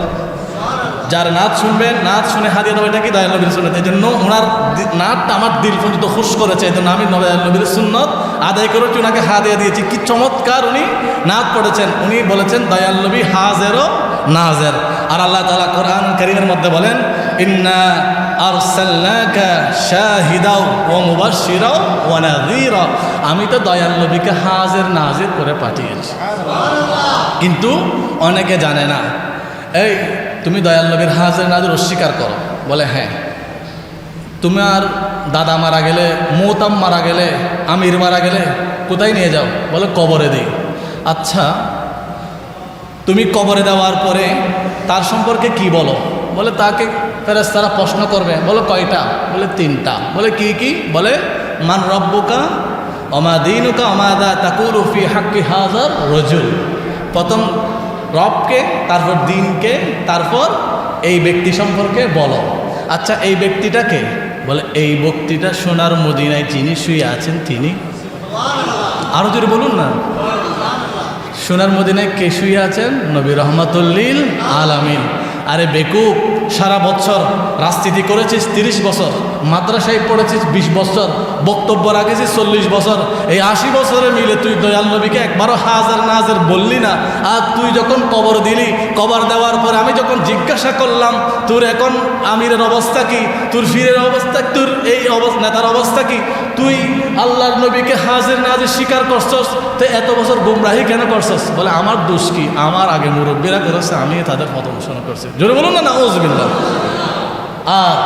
যার নাত শুনবে, নাত শুনে হাদিয়া দেওয়া এটা কি দয়াল নবীর সুন্নত। এই জন্য ওনার নাতটা আমার দিল পর্যন্ত খুশ করেছে, এই জন্য আমি দয়াল নবীর সুন্নত আদায় করেছি, ওনাকে হাদিয়া দিয়েছি। কি চমৎকার উনি নাত পড়েছেন। উনি বলেছেন দয়াল নবী হাজেরও নাজের। আর আল্লাহ তাআলা কোরআন কারীমের মধ্যে বলেন, ইন্না আরসালনাকা শাহিদাও ওয়া মুবাশশিরাও ওয়া নাযীরা, আমি তো দয়াল নবীকে হাজির নাজির করে পাঠিয়েছি। কিন্তু অনেকে জানে না। এই তুমি দয়াল নবীর হাজির নাজির অস্বীকার করো, বলে হ্যাঁ। তোমার দাদা মারা গেলে, মোহতাম মারা গেলে, আমির মারা গেলে কোথায় নিয়ে যাও? বলে কবরে দিই। আচ্ছা, তুমি কবরে দেওয়ার পরে তার সম্পর্কে কি বলো? বলে তাকে ফেরেশতারা প্রশ্ন করবে। বলো কয়টা? বলে 3টা। বলে কি কি? বলে মান রব্বুকা ওমা দীনুকা ওমা দা তাকুলু ফি হাক্কি হাযার রাজুল। প্রথম রবকে, তারপর দিনকে, তারপর এই ব্যক্তি সম্পর্কে বলো। আচ্ছা, এই ব্যক্তিটাকে? বলে এই ব্যক্তিটা সোনার মদিনায় যিনি শুয়ে আছেন তিনি। আরো জোরে বলুন না। সোনার মদিনায় কে শুয়ে আছেন? নবী রহমাতুল লিল আলামিন। আরে বেকুব, সারা বছর রাজনীতি করেছিস 30 বছর, মাদ্রাসায় পড়েছিস 20 বছর, বক্তব্য রাখেছিস 40 বছর, এই 80 বছরে মিলে তুই দয়াল নবীকে একবারও হাজার নাজার বললি না। আর তুই যখন কবর দিলি, কবর দেওয়ার পরে আমি যখন জিজ্ঞাসা করলাম তোর এখন আমিরের অবস্থা কি, তোর ফিরের অবস্থা, তোর এই অবস্থা নেতার অবস্থা কি, তুই আল্লাহর নবীকে হাজির নাজির স্বীকার করছস, তো এত বছর গুমরাহি কেন করছস? বলে আমার দোষ কি, আমার আগে মুরব্বীরা করেছে, আমি তাদের মত অনুসরণ করছি। জোরে বলুন না নাউজুবিল্লাহ। আর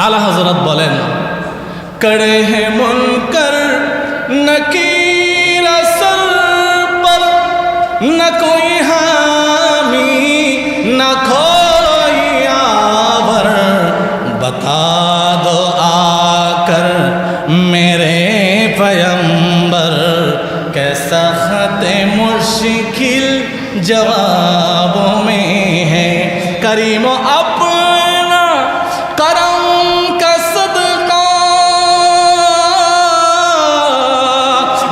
আলা হযরত বলেন, কড়ে হে মুনকার নকির সর পর না কোই हामी না কোই আवर बता दो आकर मेरे पैगंबर कैसा खत मुश्किल जवाबों में है करीम अपना करम का सदका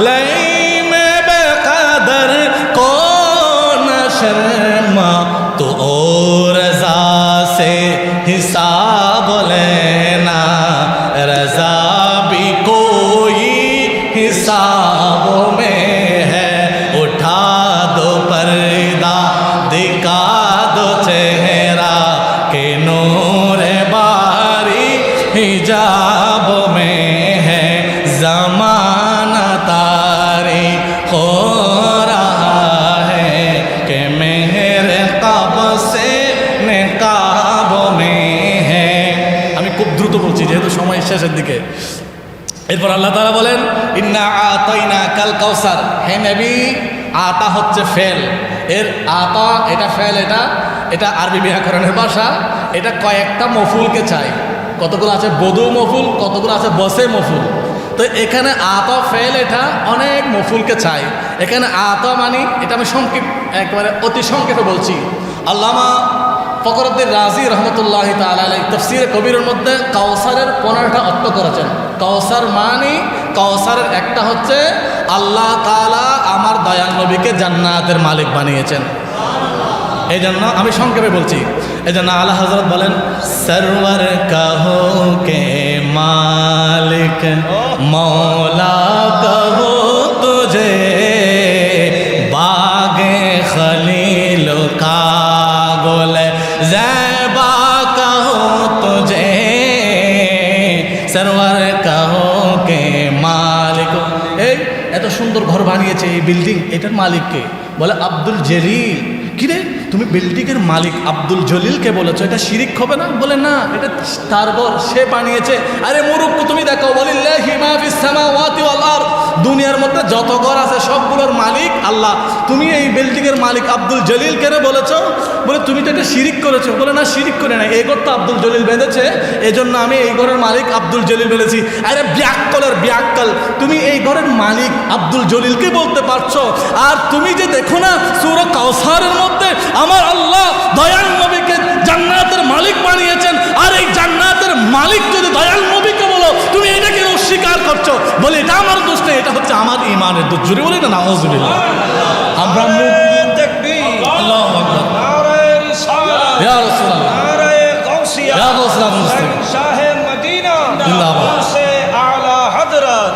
लई में बेकदर को न शर्मा तो और रजा से हिसाब लेना रजा भी कोई हिसाबों में है उठा दो पर्दा दिखा दो चेहरा के नूर बारी हिजाब में है ज़माना तारी हो रहा है कि मेरे कब से निकाब में है। আমি খুব দ্রুত বলছি যেহেতু সময় শেষের দিকে। এরপর আল্লাহ তাআলা বলেন, ইন্না আতাইনা কাল কাউসার। হে নবী, আতা হচ্ছে ফেল, এর আতা এটা ফেল, এটা আরবি ব্যাকরণের ভাষা, এটা কয়েকটা মফুলকে চাই। কতগুলো আছে বদু মফুল, কতগুলো আছে বসে মফুল। তো এখানে আতা ফেল এটা অনেক মফুলকে চাই। এখানে আতা মানে এটা আমি একেবারে অতি সংক্ষেপে বলছি। আল্লামা ফখরুদ্দিন রাজি রহমতুল্লাহ তাআলা আলাইহি তাফসীরে কবিরের মধ্যে কাউসারের 15টা অর্থ করেছেন। কাউসার মানে, কাউসারের একটা হচ্ছে আল্লাহ তাআলা আমার দয়াল নবীকে জান্নাতের মালিক বানিয়েছেন। এই জন্য আমি সংক্ষেপে বলছি। এই জন্য আলা হযরত বলেন, সরওয়ার কাহো কে মালিক মৌলা কহো তুঝে বাগে খলিল কা গোলে ज़ैबा कहो तुझे सरवर कहो के मालिक। এই এত সুন্দর ঘর বানিয়েছে, এই বিল্ডিং, এটার মালিক কে? বলে আব্দুল জলিল। কিরে, তুমি বিল্ডিংয়ের মালিক আব্দুল জলিলকে বলেছো, এটা শিরিক হবে না? বলে না, এটা তার ঘর, সে বানিয়েছে। আরে মূর্খ, তুমি দেখো, ওয়ালিল্লাহি মা ফিস সামাওয়াতি ওয়াল আরদ, দুনিয়ার মধ্যে যত ঘর আছে সবগুলোর মালিক আল্লাহ। তুমি এই বিল্ডিংয়ের মালিক আব্দুল জলিল কেন বলেছো? বলে তুমি তো এটা শিরিক করেছো। বলে না, শিরিক করে না, এই ঘর তো আব্দুল জলিল বেঁধেছে, এজন্য আমি এই ঘরের মালিক আব্দুল জলিল বলেছি। আরে ব্যাককলের ব্যাককল, তুমি এই ঘরের মালিক আব্দুল জলিলকে বলতে পারছো? আর তুমি যে দেখো না সূরা কাউসারের মধ্যে আমার আল্লাহ দয়াল নবীকে জান্নাতের মালিক বানিয়েছেন, আর এই জান্নাতের মালিক যদি দয়াল নবীকে বলো, তুমি এটাকে অস্বীকার করছো। বলে এটা আমার দোষ নেই, এটা হচ্ছে আমার ঈমানের দোষ। জোরে বলি না নাউজুবিল্লাহ। আমরা আল্লাহু আকবার, নারে রিসালাত, ইয়া রাসূলুল্লাহ, নারে গাউসিয়া, ইয়া গাউসুল শাহে মদিনা, জিন্দাবাদ, সে আলা হযরত,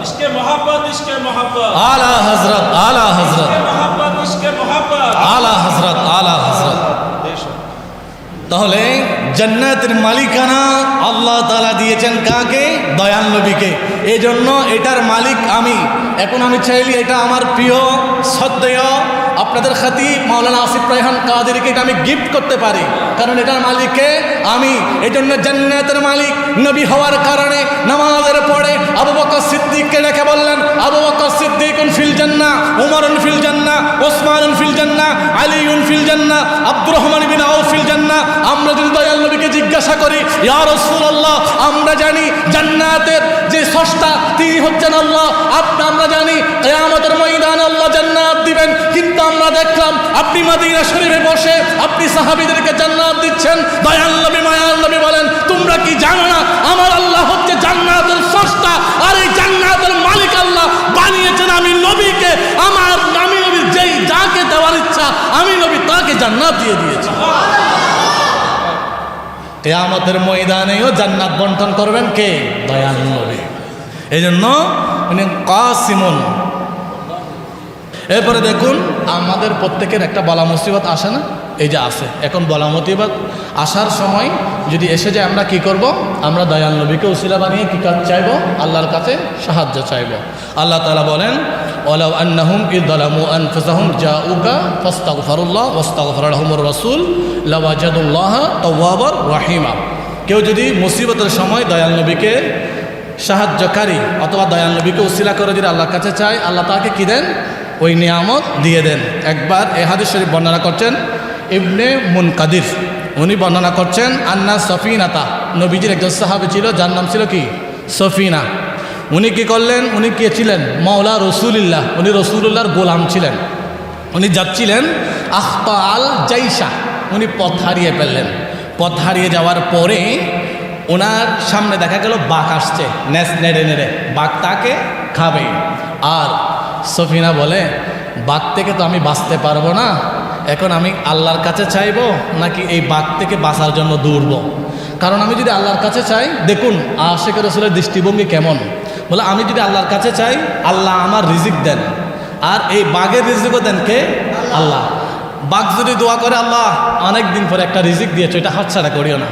ইসকে মোহাব্বত, ইসকে মোহাব্বত, আলা হযরত, আলা হযরত, ইসকে মোহাব্বত, ইসকে মোহাব্বত, আলা হযরত, আলা হযরত। তাহলে জান্নাতের মালিকানা আল্লাহ তাআলা দিয়েছেন কাকে? দয়াল নবীকে। এই জন্য এটার মালিক আমি। এখন আমি চাইলে এটা আমার প্রিয় শ্রদ্ধেয় আপনাদের খতিব মাওলানা আসিফ রায়হান কাদেরীকে এটা আমি গিফট করতে পারি, কারণ এটার মালিককে আমি। এই জন্য জান্নাতের মালিক নবী হওয়ার কারণে নামাজের পরে আবু বকর সিদ্দিককে ডেকে বললেন, আবু বকর সিদ্দিকুন ফিল জান্নাহ, উমরুন ফিল জান্নাহ, ওসমানুন ফিল জান্নাহ, আলীউন ফিল জান্নাহ, আব্দুর রহমান বিন আউফ ফিল জান্নাহ। আমরা যদি দয়াল নবীকে জিজ্ঞাসা করি, ইয়া রাসূলুল্লাহ, আমরা জানি জান্নাতের যে স্রষ্টা তিনি হচ্ছেন আল্লাহ, আমরা জানি কিয়ামতের ময়দানে আল্লাহ জান্নাত দিবেন, কিন্তু আমরা দেখলাম আপনি মদিনা শরীফে বসে আপনি সাহাবীদেরকে জান্নাত দিচ্ছেন। দয়াল নবী মায়াল নবী বলেন, তোমরা কি জানো না আমার আল্লাহ হচ্ছে জান্নাতের স্রষ্টা, আর এই জান্নাতের মালিক আল্লাহ বানিয়েছেন আমি নবীকে। আমার আমি নবীর যেই যাকে দেওয়ার ইচ্ছা আমি নবী তাকে জান্নাত দিয়ে দিয়েছি। কিয়ামতের ময়দানেও জান্নাত বন্টন করবেন কে? দয়াল নবী। এই জন্য উনি কাসিমুন। এরপরে দেখুন, আমাদের প্রত্যেকের একটা বলা মুসিবত আসে না? এই যে আসে, এখন বলা মুসিবত আসার সময় যদি এসে যায়, আমরা কি করব? আমরা দয়াল নবীকে উসিলা বানিয়ে কি কাজ চাইব? আল্লাহর কাছে সাহায্য চাইব। আল্লাহ তাআলা বলেন, ওয়ালাউ আন্নাহুম ইয যালামু আনফুসাহুম জাউকা ফাস্তাগফিরুল্লাহ ওয়াস্তাগফারা লাহুমুর রাসূল লাওয়াজাদুল্লাহা তাওয়াবার রহিমা। কেউ যদি মুসিবতের সময় দয়াল নবীকে সাহায্যকারী অথবা দয়াল নবীকে উসিলা করে যদি আল্লাহর কাছে চায়, আল্লাহ তাকে কি দেন? ওই নিয়ামত দিয়ে দেন। একবার এই হাদিস শরীফ বর্ণনা করছেন ইবনে মুনকাদির। উনি বর্ণনা করছেন, আন্না সফিনাতা, নবীজির একজন সাহাবী ছিল যার নাম ছিল কি? সফিনা। উনি কি করলেন? উনি কে ছিলেন? মাওলা রসুলিল্লাহ। উনি রসুলুল্লাহর গোলাম ছিলেন। উনি যাচ্ছিলেন আখতা আল জাইশা, উনি পথ হারিয়ে ফেললেন। পথ হারিয়ে যাওয়ার পরে ওনার সামনে দেখা গেল বাঘ আসছে, নেড়ে নেড়ে বাঘ তাকে খাবে। আর সফিনা বলে, বাঘ থেকে তো আমি বাঁচতে পারবো না, এখন আমি আল্লাহর কাছে চাইব নাকি এই বাঘ থেকে বাঁচার জন্য দৌড়ব? কারণ আমি যদি আল্লাহর কাছে চাই, দেখুন আশিক রাসূলের দৃষ্টিভঙ্গি কেমন। বলে, আমি যদি আল্লাহর কাছে চাই, আল্লাহ আমার রিজিক দেন, আর এই বাঘের রিজিকও দেন কে? আল্লাহ। বাঘ যদি দোয়া করে, আল্লাহ অনেক দিন পরে একটা রিজিক দিয়েছো, এটা হাতছাড়া করিও না।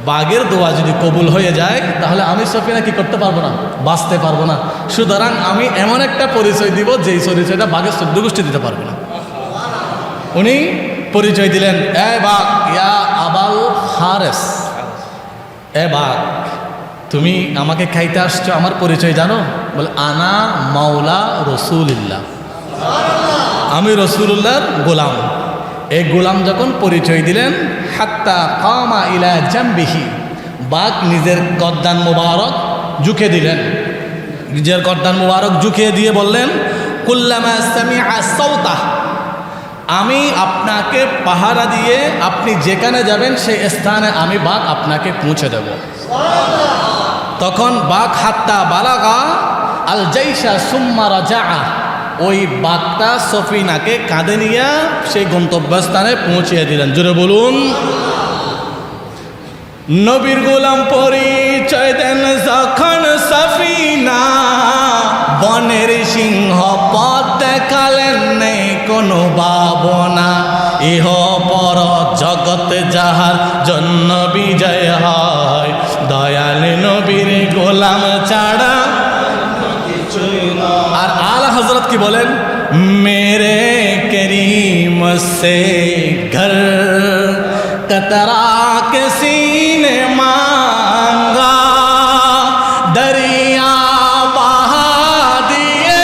বাঘের দোয়া যদি কবুল হয়ে যায়, তাহলে আমি সফিনা কি করতে পারবো না? বাঁচতে পারবো না। সুতরাং আমি এমন একটা পরিচয় দিব, যেই পরিচয়টা বাঘের চোদ্দ গোষ্ঠী দিতে পারবে না। উনি পরিচয় দিলেন, এ বাঘ, ইয়া আবাল হারেস, এ বাঘ, তুমি আমাকে খাইতে আসছো, আমার পরিচয় জানো? বলে, আনা মাওলা রসুলিল্লাহ, আমি রসুলুল্লাহর গোলাম। এই গোলাম যখন পরিচয় দিলেন, হাত্তা কামা ইলা জামবিহি, বাঘ নিজের গর্দান মুবারক ঝুঁকে দিলেন। নিজের গর্দান মুবারক ঝুঁকিয়ে দিয়ে বললেন, কুল্লামা সামিআ সাওতা, আমি আপনাকে পাহারা দিয়ে আপনি যেখানে যাবেন সেই স্থানে আমি বাঘ আপনাকে পৌঁছে দেব। তখন বাঘ হাত্তা বালাগা আল জাইশা সুম্মা রাজা, ওই বাঘটা সফিনাকে কাঁধে নিয়ে সেই গন্তব্যস্থানে পৌঁছিয়ে দিলেন। জোরে বলুন, নবীর গোলাম পরিচয় দেন যখন সফিনা, বনের সিংহ পথ দেখালেন, নেই কোনো ভাবনা, ইহ পর জগৎ যাহার জন্য বিজয় হয়, দয়াল নবীর গোলাম ছাড়া। আর আলা হযরত কি বলেন, মেরে করিম সে ঘর কতরা কে सीने मांगा, दरिया बहा दिए,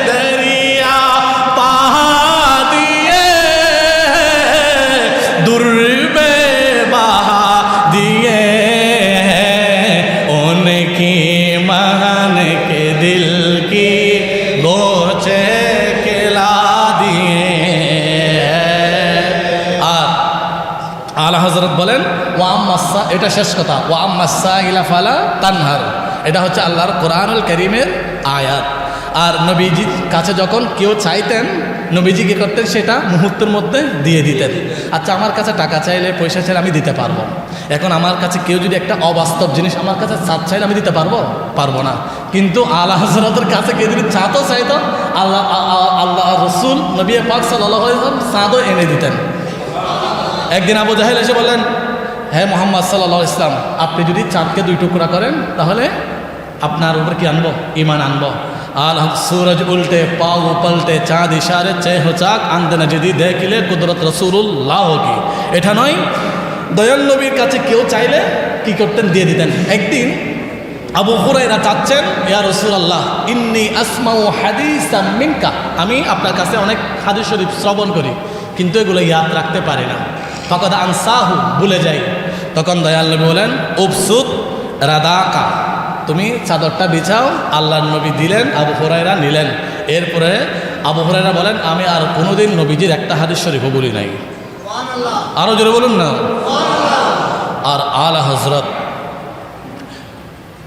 दरिया बहा दिए, दुर्बे बहा दिए, उनकी मान के दिल की गोचे खिला दिए। আলা হযরত বলেন, ওয়া আম্মাসা, এটা শেষ কথা, ওয়া আম্মাসা ইলা ফালা তানহার, এটা হচ্ছে আল্লাহর কোরআনুল কারীমের আয়াত। আর নবীজির কাছে যখন কেউ চাইতেন, নবীজি কি করতেন? সেটা মুহূর্তের মধ্যে দিয়ে দিতেন। আচ্ছা, আমার কাছে টাকা চাইলে, পয়সা চাইলে আমি দিতে পারবো। এখন আমার কাছে কেউ যদি একটা অবাস্তব জিনিস আমার কাছে চাইলে আমি দিতে পারবো না। কিন্তু আলা হযরতের কাছে কেউ যদি চাঁদও চাইতো, আল্লাহ রসুল নবী পাক সাল্লাল্লাহু আলাইহি ওয়াসাল্লাম চাঁদও এনে দিতেন। একদিন আবু জাহেল এসে বললেন, হে মোহাম্মদ সাল্লাল্লাহু আলাইহি ওয়াসাল্লাম, আপনি যদি চাঁদকে 2 টুকরা করেন, তাহলে আপনার উপর কি আনবো? ঈমান আনবো। আল सूरज उल्टे पाव पलटे चाँद इशारे चेह चाक आंद न যদি দেখিলে কুদরত রাসূলুল্লাহ কি। এটা নয়, দয়াল নবীর কাছে কেউ চাইলে কি করতেন? দিয়ে দিতেন। একদিন আবু হুরায়রা চাচ্ছেন, ইয়া রাসূলুল্লাহ, ইন্নী আসমাউ হাদিসাম মিনকা, আমি আপনার কাছে অনেক হাদিস শরীফ শ্রবণ করি, কিন্তু এগুলো ইয়াদ রাখতে পারি না। ফাকাদ আনসাহু, ভুলে যাই। তখন দয়াল নবী বলেন, উবসুত রাদাকা, তুমি চাদরটা বিছাও। আল্লাহর নবী দিলেন, আবু হুরায়রা নিলেন। এরপরে আবু হুরায়রা বলেন, আমি আর কোনোদিন নবীজির একটা হাদিস শরীফও বলি নাই। আরো জোরে বলুন না। আর আলা হযরত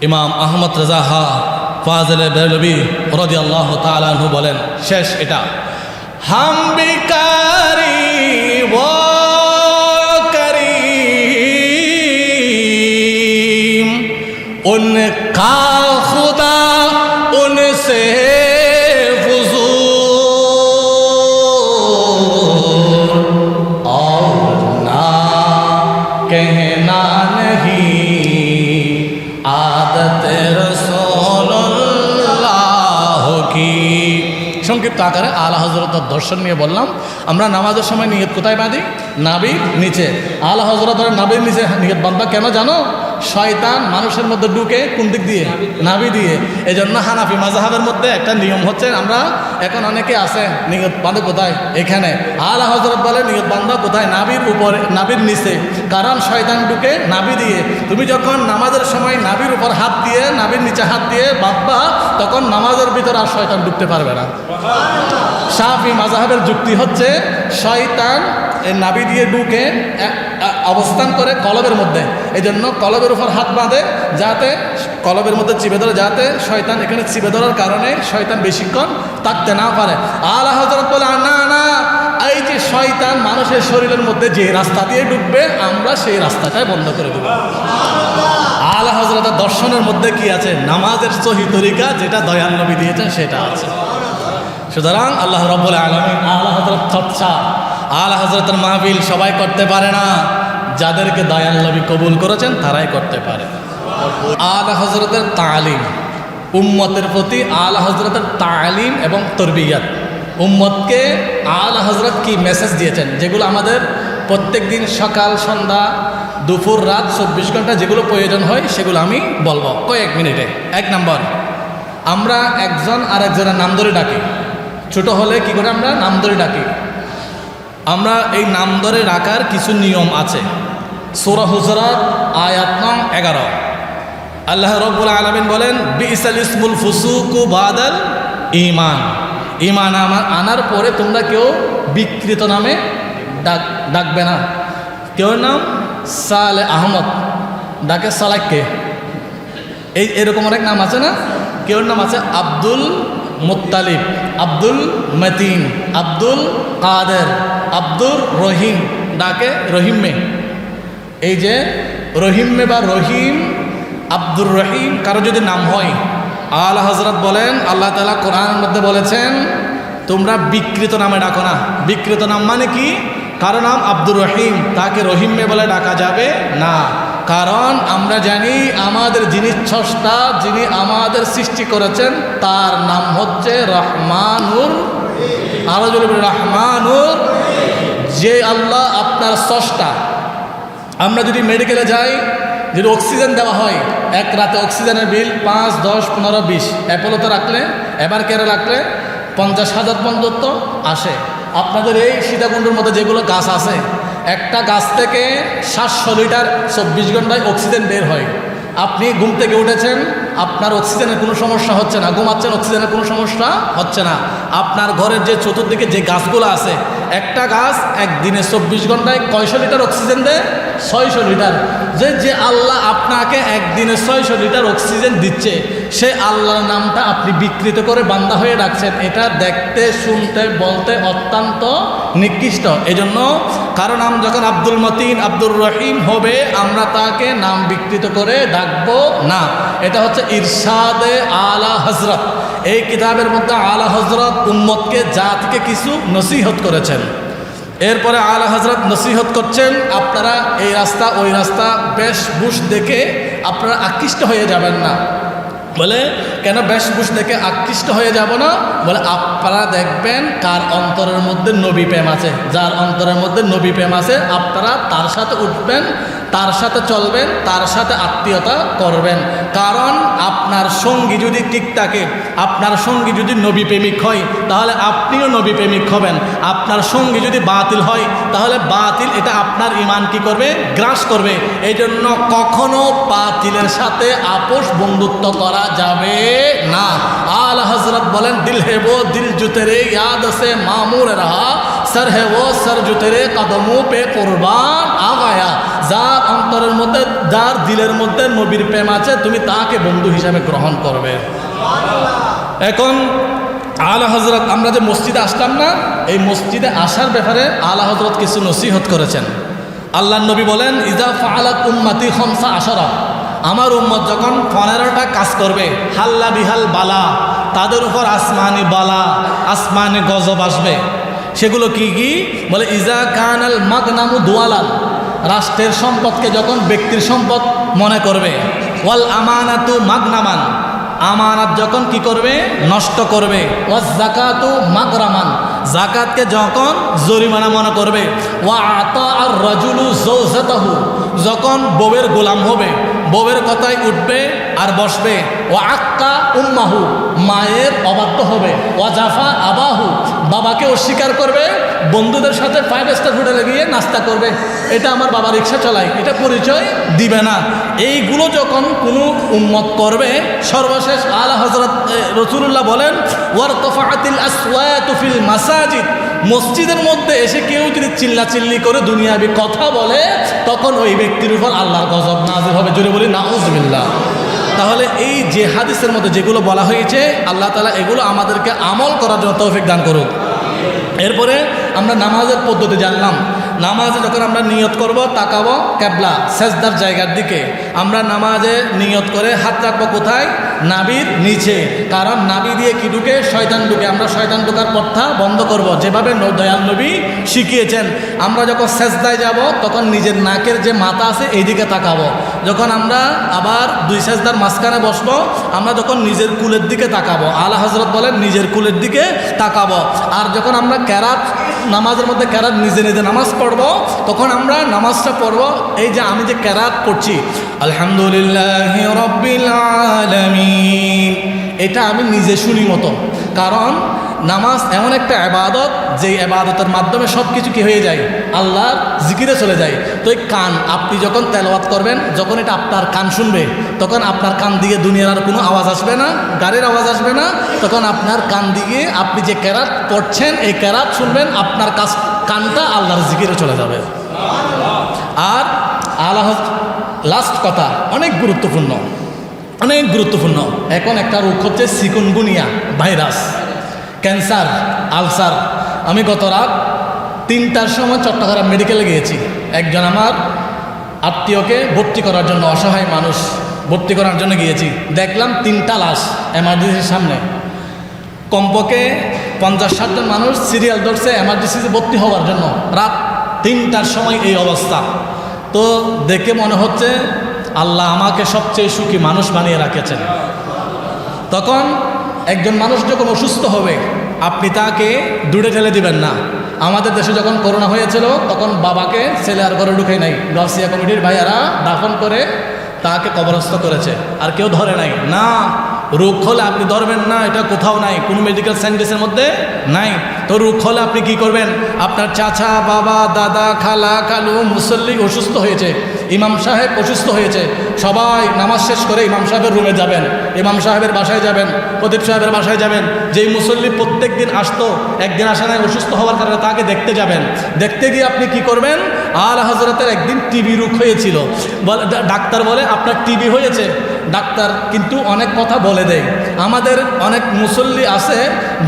ইমাম আহমদ রাজা ফাজিল বেরলভী রাদিয়াল্লাহু তাআলা আনহু বলেন, শেষ এটা, হাম বিকারি ও করি उनका खुदा उनसे फुजूल और ना कहना नहीं आदत रसूलुल्लाह की। সংক্ষিপ্ত আকারে আলা হযরতের দর্শন নিয়ে বললাম। আমরা নামাজের সময় নিয়ত কোথায় বাঁধি? নাভির নিচে। আলা হযরতের নাভির নিচে নিয়ত বাঁধবা কেন জানো? শয়তান মানুষের মধ্যে ঢুকে কোন দিক দিয়ে? নাভি দিয়ে। এই জন্য হানাফি মাযহাবের মধ্যে একটা নিয়ম হচ্ছে, আমরা এখন অনেকে আছে নিয়ত বাঁধে কোথায়? এখানে। আলা হযরত বলে নিয়ত বাঁধবা কোথায়? নাভির উপরে, নাভির নিচে। কারণ শয়তান ঢুকে নাভি দিয়ে। তুমি যখন নামাজের সময় নাভির উপর হাত দিয়ে, নাভির নিচে হাত দিয়ে বাঁধবা, তখন নামাজের ভিতর আর শয়তান ঢুকতে পারবে না। শাফি মাযহাবের যুক্তি হচ্ছে শয়তান নাভি দিয়ে ঢুকে অবস্থান করে কলবের মধ্যে, এই জন্য কলবের উপর হাত বাঁধে যাতে কলবের মধ্যে চিপে ধরে, যাতে শয়তান এখানে চিপে ধরার কারণে শয়তান বেশিক্ষণ থাকতে না পারে। আলা হযরত বলে না না, এই যে শয়তান মানুষের শরীরের মধ্যে যে রাস্তা দিয়ে ঢুকবে, আমরা সেই রাস্তাটাই বন্ধ করে দেব। আলা হযরতের দর্শনের মধ্যে কি আছে? নামাজের সহি তরিকা যেটা দয়াল নবী দিয়েছেন সেটা আছে। সুতরাং আল্লাহ রাব্বুল আলামিন আলা হযরত চর্চা, আলা হযরতের মাহফিল সবাই করতে পারে না, যাদেরকে দয়াল নবী কবুল করেছেন তারাই করতে পারে। আলা হযরতের তালিম, উম্মতের প্রতি আলা হযরতের তালিম এবং তরবিয়ত, উম্মতকে আলা হযরত কি মেসেজ দিয়েছেন, যেগুলো আমাদের প্রত্যেক দিন সকাল সন্ধ্যা দুপুর রাত 24 ঘন্টা যেগুলো প্রয়োজন হয় সেগুলো আমি বলবো কয়েক মিনিটে। 1 নম্বর, আমরা একজন আর একজনের নাম ধরে ডাকি। ছোট হলে কি করে আমরা নাম ধরে ডাকি? আমরা এই নাম ধরে ডাকার কিছু নিয়ম আছে। সূরা হুজুরাত আয়াত নং 11, আল্লাহ রাব্বুল আলামিন বলেন বিইসাল ইসমুল ফুসুকু বাদাল ঈমান। ঈমান আনার পরে তোমরা কেউ বিকৃত নামে ডাকবে না। কেউ নাম সালে আহমদ ডাকে সালাককে, এরকম অনেক নাম আছে না? কেউ নাম আছে আব্দুল মুত্তালিব, আব্দুল মতিন, আব্দুল কাদের, আব্দুর রহিম ডাকে রহিমে। এই যে রহিমে বা রহিম, আব্দুর রহিম কারো যদি নাম হয়, আলা হযরত বলেন আল্লাহ তাআলা কোরআনের মধ্যে বলেছেন তোমরা বিকৃত নামে ডাকো না। বিকৃত নাম মানে কি? কারো নাম আব্দুর রহিম, তাকে রহিমে বলে ডাকা যাবে না। কারণ আমরা জানি আমাদের যিনি স্রষ্টা, যিনি আমাদের সৃষ্টি করেছেন, তার নাম হচ্ছে রহমানুর। আরো জোরে বলি রহমানুর। যে আল্লাহ আপনার স্রষ্টা, আমরা যদি মেডিকেলে যাই, যদি অক্সিজেন দেওয়া হয়, এক রাতে অক্সিজেনের বিল 5, 10, 15, 20, অ্যাপোলোতে রাখলে, এবার কেড়ে রাখলে 50,000 পর্যন্ত আসে। আপনাদের এই সীতাকুণ্ডের মধ্যে যেগুলো গাছ আছে, একটা গাছ থেকে 700 লিটার 24 ঘন্টায় অক্সিজেন বের হয়। আপনি ঘুম থেকে উঠেছেন, আপনার অক্সিজেনের কোনো সমস্যা হচ্ছে না, ঘুমাচ্ছেন অক্সিজেনের কোনো সমস্যা হচ্ছে না। আপনার ঘরের যে চতুর্দিকে যে গাছগুলো আছে, একটা গাছ একদিনে 24 ঘন্টায় কয়শো লিটার অক্সিজেন দেয়? 600 লিটার। যে আল্লাহ আপনাকে একদিনে 600 লিটার অক্সিজেন দিচ্ছে, সে আল্লাহর নামটা আপনি বিকৃত করে বান্দা হয়ে রাখছেন। এটা দেখতে, শুনতে, বলতে অত্যন্ত নিকৃষ্ট। এজন্য কারো নাম যখন আব্দুল মতিন, আব্দুর রহিম হবে, আমরা তাকে নাম বিকৃত করে ডাকবো না। এটা হচ্ছে ইরশাদে আলা হযরত। এই কিতাবের মধ্যে আলা হযরত উম্মতকে জাতিকে কিছু নসিহত করেছেন। এরপরে আলা হযরত নসিহত করছেন, আপনারা এই রাস্তা ওই রাস্তা বেশভূষ দেখে আপনারা আকৃষ্ট হয়ে যাবেন না। বলে কেন বেশভূষ দেখে আকৃষ্ট হয়ে যাব না? বলে আপনারা দেখবেন কার অন্তরের মধ্যে নবী প্রেম আছে। যার অন্তরের মধ্যে নবী প্রেম আছে, আপনারা তার সাথে উঠবেন, তার সাথে চলবেন, তার সাথে আত্মীয়তা করবেন। কারণ আপনার সঙ্গী যদি ঠিক থাকে, আপনার সঙ্গী যদি নবী প্রেমিক হয়, তাহলে আপনিও নবী প্রেমিক হবেন। আপনার সঙ্গী যদি বাতিল হয়, তাহলে বাতিল এটা আপনার ঈমান কি করবে? গ্রাস করবে। এই জন্য কখনো বাতিলের সাথে আপোষ বন্ধুত্ব করা যাবে না। আলা হযরত বলেন দিল হে वो दिल जो तेरे याद से मामूर रहा, सर है वो सर जो तेरे कदमों पे कुर्बान आ गया। যার অন্তরের মধ্যে, যার দিলের মধ্যে নবীর প্রেম আছে, তুমি তাকে বন্ধু হিসাবে গ্রহণ করবে। এখন আলা হযরত, আমরা যে মসজিদে আসলাম না, এই মসজিদে আসার ব্যাপারে আলা হযরত কিছু নসিহত করেছেন। আল্লাহর নবী বলেন ইজা ফাআলাত উম্মতি খামসা আশারা, আমার উম্মত যখন 15টা কাজ করবে, হাল্লা বিহাল বালা, তাদের উপর আসমানি বালা, আসমানি গজব আসবে। সেগুলো কি কি? বলে ইজা কানাল মাগনামু দুয়ালান, রাষ্ট্রের সম্পদকে যখন ব্যক্তির সম্পদ মনে করবে, ওয়াল আমানাতু মাগনামান, আমানাত যখন কি করবে? নষ্ট করবে, ওয়াজ যাকাতু মাগরামান, যাকাতকে যখন জরিমানা মনে করবে, ওয়া আতা আর রাজুলু যাওজাতাহু, যখন বউয়ের গোলাম হবে, বউয়ের কথায় উঠবে আর বসবে, ওয়া আক্কা উম্মাহু, মায়ের অবাধ্য হবে, ওয়া জাফা আবাহু, বাবাকে অস্বীকার করবে, বন্ধুদের সাথে 5 স্টার হোটেলে গিয়ে নাস্তা করবে, এটা আমার বাবা রিক্সা চালায়, এটা পরিচয় দিবে না। এইগুলো যখন কোনো উম্মত করবে, সর্বশেষ আলা হযরত রাসূলুল্লাহ বলেন, ওয়ারতাফাআতিল আসওয়াতু ফিল মাসাজিদ, মসজিদের মধ্যে এসে কেউ যদি চিল্লাচিল্লি করে দুনিয়াবি কথা বলে, তখন ওই ব্যক্তির উপর আল্লাহর গজব নাযিল হবে। জোরে বলি নাউযুবিল্লাহ। তাহলে এই যে হাদিসের মধ্যে যেগুলো বলা হয়েছে, আল্লাহ তাআলা এগুলো আমাদেরকে আমল করার জন্য তৌফিক দান করুক। এরপরে আমরা নামাজের পদ্ধতি জানলাম। নামাজে যখন আমরা নিয়ত করব, তাকাবো কিবলা সেজদার জায়গার দিকে। আমরা নামাজে নিয়ত করে হাত রাখবো কোথায়? নাভির নিচে। কারণ নাভি দিয়ে কি ঢুকে? শয়তান ঢুকে। আমরা শয়তান ঢোকার পথটা বন্ধ করব, যেভাবে দয়াল নবী শিখিয়েছেন। আমরা যখন সেজদায় যাব, তখন নিজের নাকের যে মাথা আছে এই দিকে তাকাবো। যখন আমরা আবার 2 সেজদার মাঝখানে বসবো, আমরা যখন নিজের কুলের দিকে তাকাবো। আলা হযরত বলেন নিজের কুলের দিকে তাকাবো। আর যখন আমরা কেরাত, নামাজের মধ্যে কেরাত নিজে নিজে নামাজ পড়বো, তখন আমরা নামাজটা পড়বো এই যে আমি যে কেরাত পড়ছি, আলহামদুলিল্লাহি রাব্বিল আলামিন, এটা আমি নিজে শুনি মতো। কারণ নামাজ এমন একটা ইবাদত, যে ইবাদতের মাধ্যমে সব কিছু কি হয়ে যায়? আল্লাহর জিকিরে চলে যায়। তো এই কান, আপনি যখন তেলাওয়াত করবেন, যখন এটা আপনার কান শুনবে, তখন আপনার কান দিয়ে দুনিয়ার আর কোনো আওয়াজ আসবে না, গাড়ির আওয়াজ আসবে না। তখন আপনার কান দিয়ে আপনি যে কেরাত পড়ছেন, এই কেরাত শুনবেন, আপনার কানটা আল্লাহর জিকিরে চলে যাবে। আর আল্লাহ লাস্ট কথা অনেক গুরুত্বপূর্ণ, অনেক গুরুত্বপূর্ণ। এখন একটা রোগ হচ্ছে চিকুনগুনিয়া ভাইরাস, ক্যান্সার, আলসার। আমি গত রাত 3টার সময় চট্টগ্রাম মেডিকেলে গিয়েছি। একজন আমার আত্মীয়কে ভর্তি করার জন্য, অসহায় মানুষ ভর্তি করার জন্য গিয়েছি। দেখলাম 3টা লাশ এমার্জেন্সির সামনে। কমপক্ষে 50-60 জন মানুষ সিরিয়াল ধরছে এমার্জেন্সিতে ভর্তি হওয়ার জন্য। রাত 3টার সময় এই অবস্থা। তো দেখে মনে হচ্ছে আল্লাহ আমাকে সবচেয়ে সুখী মানুষ বানিয়ে রাখেছেন। তখন একজন মানুষ যখন অসুস্থ হবে, আপনি তাকে দূরে ঠেলে দিবেন না। আমাদের দেশে যখন করোনা হয়েছিল, তখন বাবাকে ছেলে আর ঘরে ঢুকে নাই, গাউসিয়া কমিটির ভাইয়ারা দাফন করে তাকে কবরস্থ করেছে, আর কেউ ধরে নাই। না, রোগ হলে আপনি ধরবেন না, এটা কোথাও নাই, কোনো মেডিকেল সায়েন্সের মধ্যে নাই। তো রোগ হলে আপনি কি করবেন? আপনার চাচা, বাবা, দাদা, খালা, খালু, মুসল্লি অসুস্থ হয়েছে, ইমাম সাহেব অসুস্থ হয়েছে, সবাই নামাজ শেষ করে ইমাম সাহেবের রুমে যাবেন, ইমাম সাহেবের বাসায় যাবেন, প্রদীপ সাহেবের বাসায় যাবেন। যেই মুসল্লি প্রত্যেক দিন আসতো, একদিন আসে নাই অসুস্থ হওয়ার কারণে, তাকে দেখতে যাবেন। দেখতে গিয়ে আপনি কি করবেন? আলা হযরতের একদিন টিবি রোগ হয়েছিল, ডাক্তার বলে আপনার টিবি হয়েছে। ডাক্তার কিন্তু অনেক কথা বলে দেয়। আমাদের অনেক মুসল্লি আছে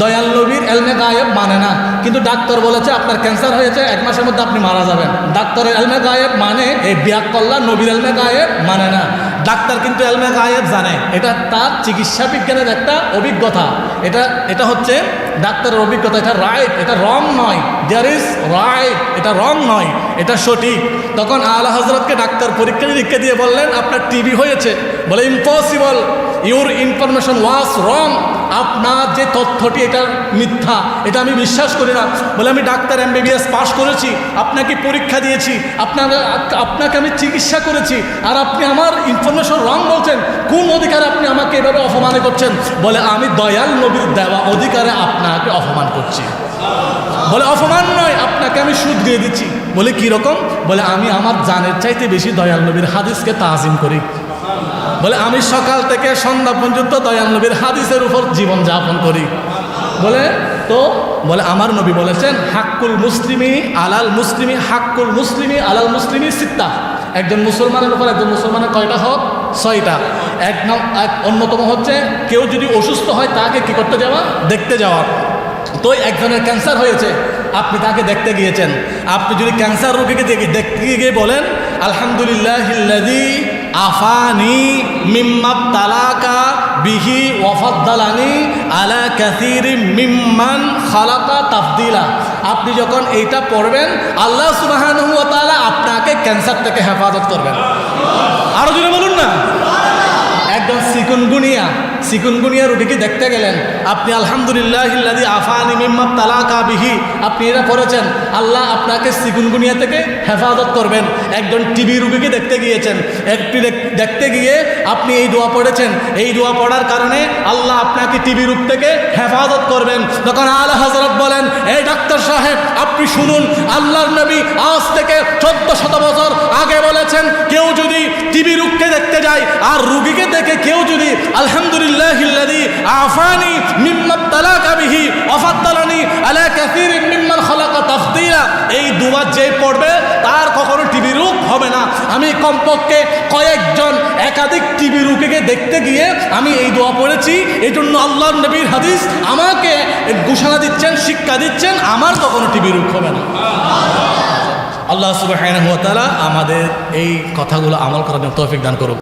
দয়াল নবীর এলমে গায়েব মানে না, কিন্তু ডাক্তার বলেছে আপনার ক্যান্সার হয়েছে, 1 মাসের মধ্যে আপনি মারা যাবেন। ডাক্তারের এলমে গায়েব মানে এই বিয়াক কল্লা, নবীর এলমে গায়েব মানে না। ডাক্তার কিন্তু এলমে গায়েব জানে, এটা তার চিকিৎসা বিজ্ঞানের একটা অভিজ্ঞতা। এটা হচ্ছে ডাক্তারের অভিজ্ঞতা, এটা রাইট, এটা রং নয়। দেয়ার ইজ রাইট, এটা রং নয়, এটা সঠিক। তখন আলা হযরতকে ডাক্তার পরীক্ষা নিরীক্ষা দিয়ে বললেন আপনার টিবি হয়েছে। বলে ইম্পসিবল, ইউর ইনফরমেশন ওয়াজ রং, আপনার যে তথ্যটি এটা মিথ্যা, এটা আমি বিশ্বাস করি না। বলে আমি ডাক্তার MBBS পাস করেছি, আপনাকে পরীক্ষা দিয়েছি, আপনাকে আমি চিকিৎসা করেছি, আর আপনি আমার ইনফরমেশন রং বলছেন। কোন অধিকারে আপনি আমাকে এভাবে অপমান করছেন? বলে আমি দয়াল নবীর দেওয়া অধিকারে আপনাকে অপমান করছি। বলে অপমান নয়, আপনাকে আমি সুদ দিয়ে দিচ্ছি। বলে কি রকম? বলে আমি আমার জানের চাইতে বেশি দয়াল নবীর হাদিসকে তাজিম করি। বলে আমি সকাল থেকে সন্ধ্যা পর্যন্ত দয়াল নবীর হাদিসের উপর জীবন যাপন করি। বলে তো বলে আমার নবী বলেছেন হাক্কুল মুসলিমি আলাল মুসলিমি, হাক্কুল মুসলিমি আলাল মুসলিমি সিত্তা। একজন মুসলমানের উপর একজন মুসলমানের কয়টা হক? 6টা। এক অন্যতম হচ্ছে কেউ যদি অসুস্থ হয় তাকে কি করতে যাওয়া? দেখতে যাওয়া। তো একজনের ক্যান্সার হয়েছে, আপনি তাকে দেখতে গিয়েছেন। আপনি যদি ক্যান্সার রোগীকে দেখতে গিয়ে বলেন আলহামদুলিল্লাহিল্লাযী আফানি মিম্মা তালাকা বিহি ওয়াফাদ্দালানি আলা কাসীরিম মিম্মান খালাকা তাফদিলা। আপনি যখন এইটা পড়বেন আল্লাহ সুবহানাহু ওয়া তাআলা আপনাকে ক্যান্সার থেকে হেফাজত করবেন। আরো জোরে বলুন না। একদম চিকুনগুনিয়া রোগীকে দেখতে গেলেন আপনি, আলহামদুলিল্লাহিল্লাযী আফানি মিম্মা তালাকা বিহি, আপনি এটা পড়েছেন, আল্লাহ আপনাকে চিকুনগুনিয়া থেকে হেফাজত করবেন। একজন টিবি রোগীকে দেখতে গিয়েছেন, একটি দেখতে গিয়ে আপনি এই দোয়া পড়েছেন, এই দোয়া পড়ার কারণে আল্লাহ আপনাকে টিবি রোগ থেকে হেফাজত করবেন। তখন আলা হযরত বলেন, এই ডাক্তার সাহেব আপনি শুনুন, আল্লাহর নবী আজ থেকে 1400 বছর আগে বলেছেন, কেউ যদি টিবি রোগকে দেখতে যায় আর রোগীকে দেখে কেউ যদি আলহামদুলিল্লাহিল্লাযী আফানি মিম্মা তালাকা বিহি ওয়াফাদ্দালানি আলা কাসীরিম মিম্মান খালাকা তাফদীলা, এই দোয়া যে পড়বে তার কখনো টিবি রোগ হবে না। আমি কমপক্ষে কয়েকজন একাধিক টিবি রোগীকে দেখতে গিয়ে আমি এই দোয়া পড়েছি, এই জন্য আল্লাহর নবীর হাদিস আমাকে ঘোষণা দিচ্ছেন, শিক্ষা দিচ্ছেন, আমার কখনো টিবি রোগ হবে না। আল্লাহ সুবহানাহু ওয়া তাআলা আমাদের এই কথাগুলো আমল করার জন্য তৌফিক দান করুন।